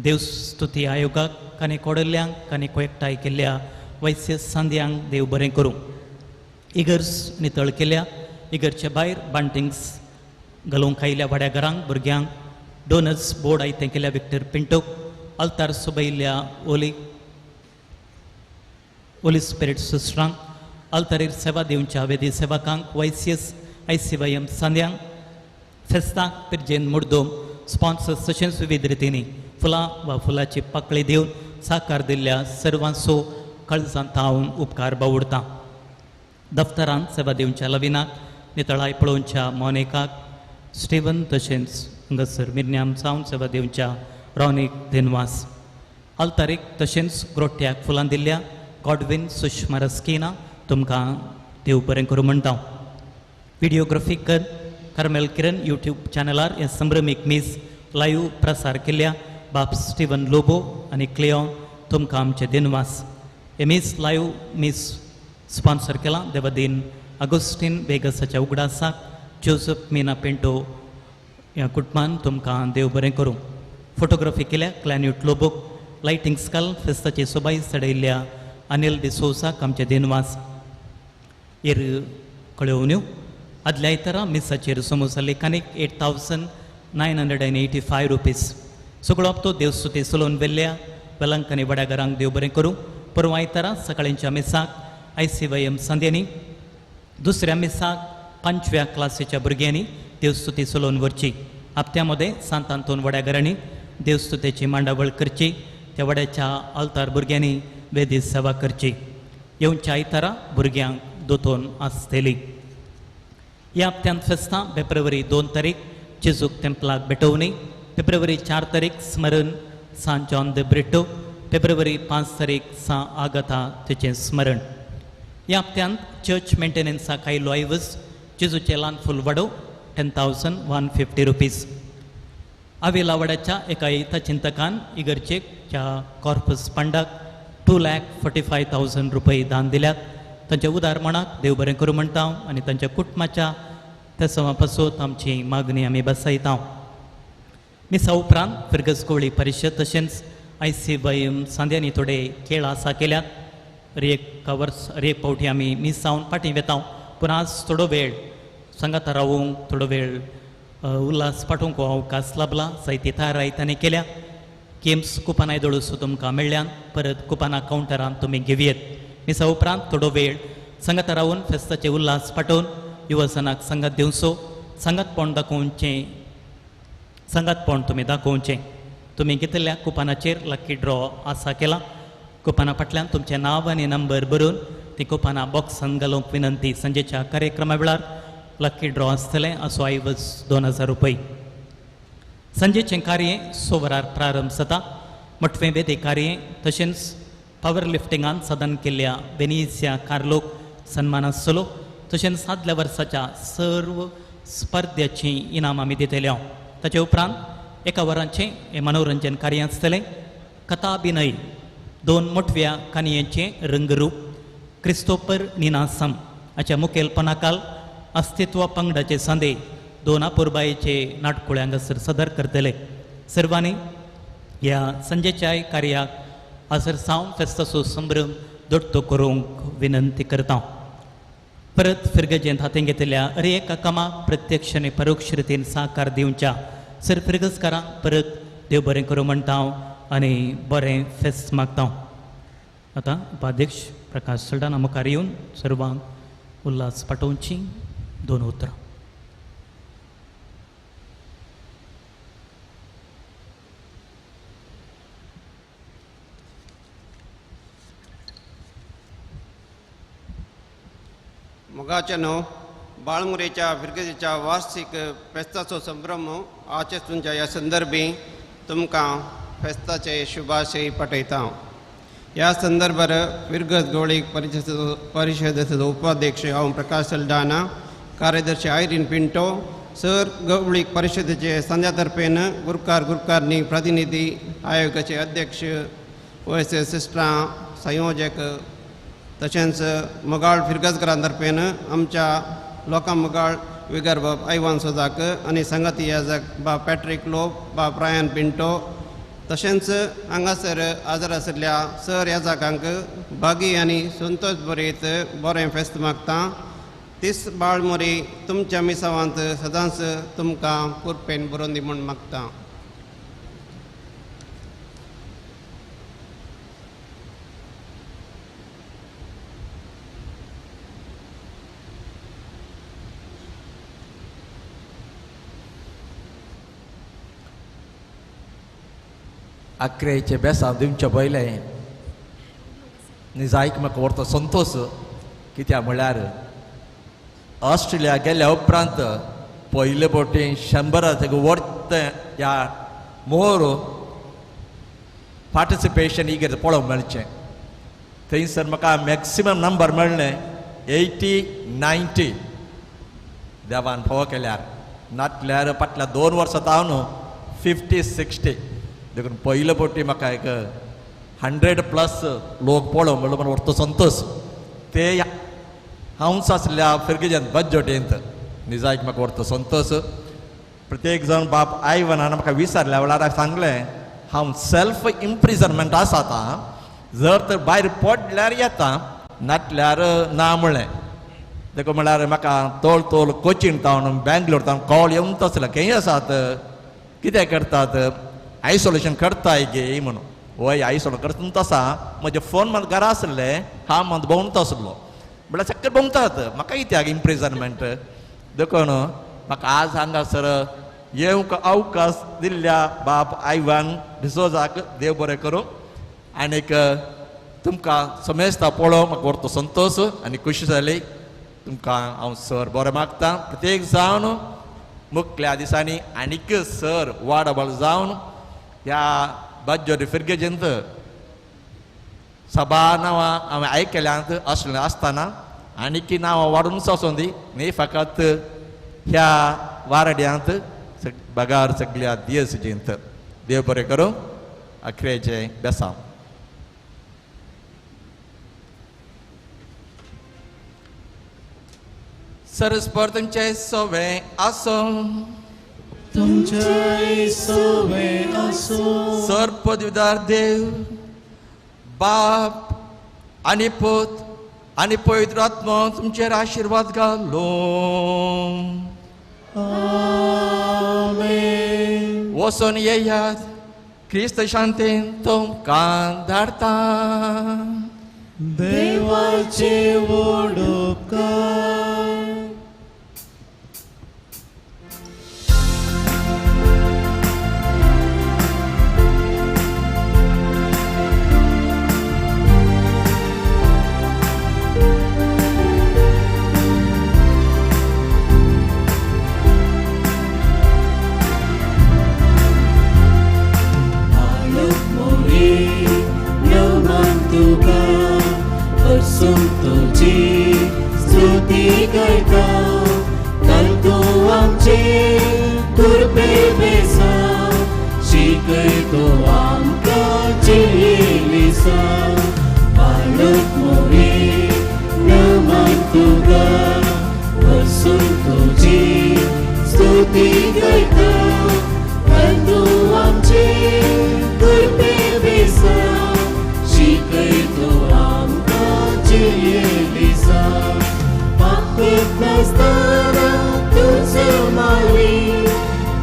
देवस्तुती आयोगाक आनी कोडल्ल्यांक आनी एकठांय केल्ल्या वैस्य संध्यांक देव बरें करूं. इगर्ज नितळ केल्या इगर्च्या भायर बांटिंग्स घालूंक आयिल्ल्या वाड्या घरांक भुरग्यांक डोनर्स बोर्ड आयतें केल्या विक्टर पिंटोक अल्तार सोबयिल्ल्या ओली स्पिरीट सिस्टरांक अल्तारीर सेवा दिवच्या वेदी सेवकांक YCS ICYM सांद्यांक फेस्ताक पिर्जेन मुर्दोम स्पॉन्सर्स तशेंच विविध रितींनी फुलां वा फुलाची पाकळी दिवन साकार दिल्ल्या सर्वांचो काळजांत हांव उपकार बावडटां. दफ्तरांत सेवा दिवच्या लविनाक नितळाय पळोवच्या मोनिकाक स्टीवन तशेंच हांगासर मिर्न्याम सावन सेवा दिवच्या रॉनिक दिनवास अल्तारीक तशेंच ग्रोट्याक फुलां दिल्ल्या गॉडविन सुषमा रस्किना तुमकां देव बरें करूं म्हणटा. व्हिडिओग्राफी कर कार्मेल किरण यूट्यूब चॅनलार हे संभ्रमीक मीस लाईव्ह प्रसार केल्ल्या बाब स्टीवन लोबो आनी क्लिओन तुमकां आमचे दिनवास. हे मीस लाईव्ह मीस स्पॉन्सर केला देवदीन अगोस्टीन वेगसाच्या उगडासाक जोसेफ मिना पिंटो ह्या कुटुंबान तुमकां देव बरें करूं. फोटोग्राफी केल्या क्लॅन्यूट लोबोक लायटिंग स्काल फेस्ताची सोबाय सडयल्ल्या अनिल डिसोसाक आमचे दिनवास. एर कळोवण्यो आदल्या आयतारा मिसाचेर समोसा लेखानीक 8,985 रुपीज. सगळो हप्तो देवस्तुती चलोवन वेल्ल्या वेलांक आनी वड्या घरांक देव बरें करूं. परवा आयतारा सकाळींच्या मिसाक ICYM सांद्यांनी दुसऱ्या मिसाक 5व्या क्लासीच्या भुरग्यांनी देवस्तुती चलोवन व्हरची. हप्त्या मदें सांत आंतोन वड्या घरांनी देवस्तुतेची मांडावळ करची. त्या वड्याच्या आल्तार भुरग्यांनी वेदी सेवा करची. येवच्या आयतारा भुरग्यांक दोतोन आसतली. ह्या हप्त्यांत फेस्तां फेब्रुवारी 2 तारीख जेजूक टेंपलाक भेटोवणी. फेब्रुवारी 4 तारीख स्मरण San John the Brito. February 5 तारीख सा आगाथा तिचें स्मरण. ह्या हप्त्यांत चर्च मेंटेनन्साक आयिल्लो आयवज जेजूचे ल्हान फूल वाडो 10,150 रुपीज. आवेला वाड्याच्या एका हिता चिंतकान इगर्जेच्या कॉर्पस फंडाक 2,45,000 रुपये दान दिल्यात. तांच्या उदारमणाक देव बरें करूं म्हणटा आनी तांच्या कुटुंबाच्या तेसवा पासत आमची मागणी आमी बसयता. मिसा उपरांत फिरगस कोळी परिशद तशेंच ICYM सांद्यांनी थोडे खेळ आसा केल्यात. एक फावटी आमी मिस जावन फाटीं वेता पूण आज थोडो वेळ सांगात रावूंक थोडो वेळ उल्हास पाठोवंक अवकाश लाभला. जायती थारायतांनी केल्या. गेम्स कुपानाय दोळसो तुमकां मेळ्ळ्यान परत कुपाना कावंटरान तुमी घेवयेत. मिसा उपरांत थोडो वेळ संगात रावून फेस्ताचे उल्हास पाठोवन युवसनाक संगात दिवचो. संगातपण दाखोवचें संगातपण तुमी दाखोवचें. तुमी घेतिल्ल्या कुपानाचेर लकी ड्रॉ आसा केला. कुपाना फाटल्यान तुमचें नांव आनी नंबर बरोवन ती कुपाना बॉक्सान घालूंक विनंती. संजेच्या कार्यक्रमा वेळार लकी ड्रॉ आसतलें. असो आयवज 2,000 रुपये. संजेचें कार्य सोवरार प्रारंभ जाता. मटवें वेदे कार्य तशेंच पावर लिफ्टिंगान सदन केल्ल्या बेनिसिया कार्लोक सन्मान आसतलो. तशेंच आदल्या वर्साच्या सर्व स्पर्ध्याचीं इनाम आमी दितले. ताचे उपरांत एका वरांचें हें मनोरंजन कार्य आसतलें. कथाभिनय 2 मोठव्या काणयेचें रंगरूप क्रिस्तोपर निनासम हाच्या मुखेलपणाखाल अस्तित्व पंगडाचे सांदे 2 अपुरबायेचे नाटकुळे हांगासर सदर करतले. सर्वांनी ह्या संजेच्या कार्याक हाजर जावन फेस्ताचो संभ्रम दोट्टो करूंक विनंती करता. परत फिरगजेंत हातीन घेतिल्ल्या एका कामाक प्रत्यक्ष आनी परोक्ष रितीन साकार दिवच्या सर फिरगजकारांक परत देव बरें करूं म्हणटा आनी बरें फेस्त मागता. आतां उपाध्यक्ष प्रकाश सल्डाना मुखार येवन सर्वांक उल्हास पाठोवची 2 उतरां. मोगाच्या न्हू बाळमुरेच्या फिरगजेच्या वार्षिक फेस्ताचो संभ्रम आचेसूंच्या ह्या संदर्भी तुमकां फेस्ताचे शुभाशय पाठयता. ह्या संदर्भार फिरगज गवळीक परिशदेचो उपाध्यक्ष हांव प्रकाश सल्डाना, कार्यदर्शी आयरीन पिंटो, सर गवळीक परिशदेचे संध्या तर्फेन गुरकार गुरकारनी प्रतिनिधी आयोगाचे अध्यक्ष OSS सिस्टरां संयोजक तशेंच मगाळ फिरगजकरांतर्फेन आमच्या लोकां मगाळ विगर बाब आयवान सोजाक आनी संगती याजक बाब पॅट्रिक लोब बाब ब्रायन पिंटो तशेंच हांगासर हजर आशिल्ल्या सर याजकांक बागी आनी संतोश बरयत बरें फेस्त मागता. तीस बाळमोरी तुमच्या मिसावांत सदांच तुमकां कुरपेन बरोवन दी म्हूण मागता. अकरेचे बेसांव दिवचे पयले निजायक म्हाका व्हरता संतोश कित्याक म्हळ्यार ऑस्ट्रेलिया गेल्या उपरांत पयले बोटीन 100 वर्त ह्या मोर पार्टिसिपेशन ही पळोवंक मेळचें. थंयसर म्हाका मॅक्सिमम नंबर मेळ्ळे 80-90 देवान फावो केल्यार. नाटल्यार फाटल्या 2 वर्सां हांव न्हू 50-60 देखून पयले बोटी म्हाका एक 100+ लोक पळोवंक मेळ्ळो म्हण व्हरता संतोश. ते हांवच आसल्या फिरगेजान बज्जोटेंत निजायक म्हाका व्हरता संतोश. प्रत्येक जण बाप आयवनान म्हाका विचारल्या वेळार सांगलें हांव सेल्फ इम्प्रिजनमेंट आसा आतां, जर तर भायर पडल्यार येता नाटल्यार ना म्हणलें. देखून म्हळ्यार म्हाका तोळ कोचीन टावन बेंगलोर टावन कॉल येवन तसलें खंय आसात कितें करतात आयसोलेशन करताय गे म्हणून. वय आयसोलेशन करता तसा म्हजे फोन मात घरा आसले हांव मात भोंवता आसलो म्हळ्यार चक्कर भोंवतात म्हाका कित्याक इम्प्रिजनमेंट. देखून म्हाका आज हांगासर येवंक अवकाश दिल्ल्या बाब आयवान डिसोजाक देव बरें करूं. आनीक तुमकां समेस्ता पळोवंक म्हाका व्हरता संतोश आनी खुशी जाली. तुमकां हांव सर बरें मागता. प्रत्येक जावन मुखल्या दिसांनी आनीक सर वाडबल जावन ह्या बज्जोरी फिरगेजेंत सभा नांवां हांवें आयकल्यांत आसलें आसतना आनीक नांवां वाडून वचून दी न्ही फकत ह्या वारड्यांत बगार सगळ्या दियस जेंत. देव बरें करूं. अखरेचे बेसांव. सरस्पर तुमचे सोवे आसो. तुमचे सोवे आसो. सर पदवीदार देव बाप आनी पूत आनी पवित्र आत्मा तुमचेर आशिर्वाद घालो. आमेन. वचून येयात क्रिस्त शांतीन तुमकां धाडटा. देवाचे वडोवकार. तुझी स्तुती करता काल तूं आमचे कुरपे बेसा शिकयतो आमकां चिलिसा. बालक मोरी नमन तुका वचून तुझी स्तुती करता काल तूं आमचे कुरपे बेसा शिकयतो Elisa, Papit Nastana, तुझं माली,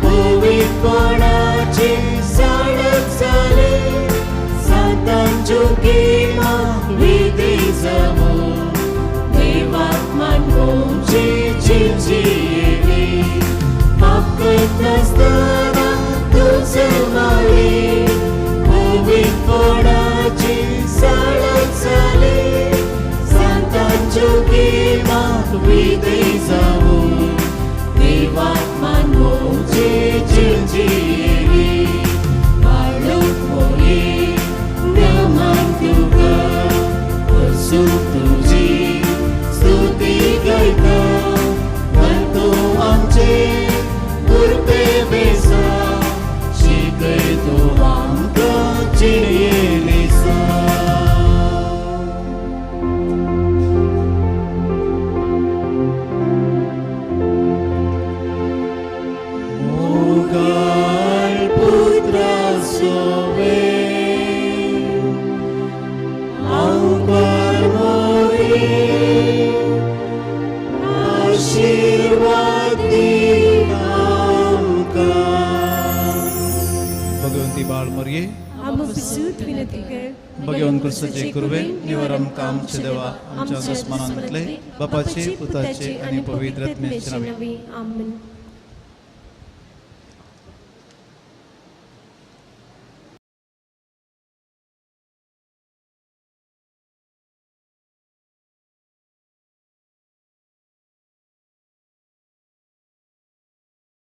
पवित्रपणाची साडक झाले, सातान चुकीमा विधी जावो, देवात मानवची चिंची येली. Papit Nastana, तुझं माली, पवित्रपणाची साडक झाले, चुकी माग विधी जावो देवात्मा आमगे आम पिसूत विनंती कर बगेवन कुर्साचे कुरवे निवर आमकां आमचे देवा आमच्या दुस्मानांतले बापाचे पुताचे आणि पवित्र आत्म्याचे नावे आमेन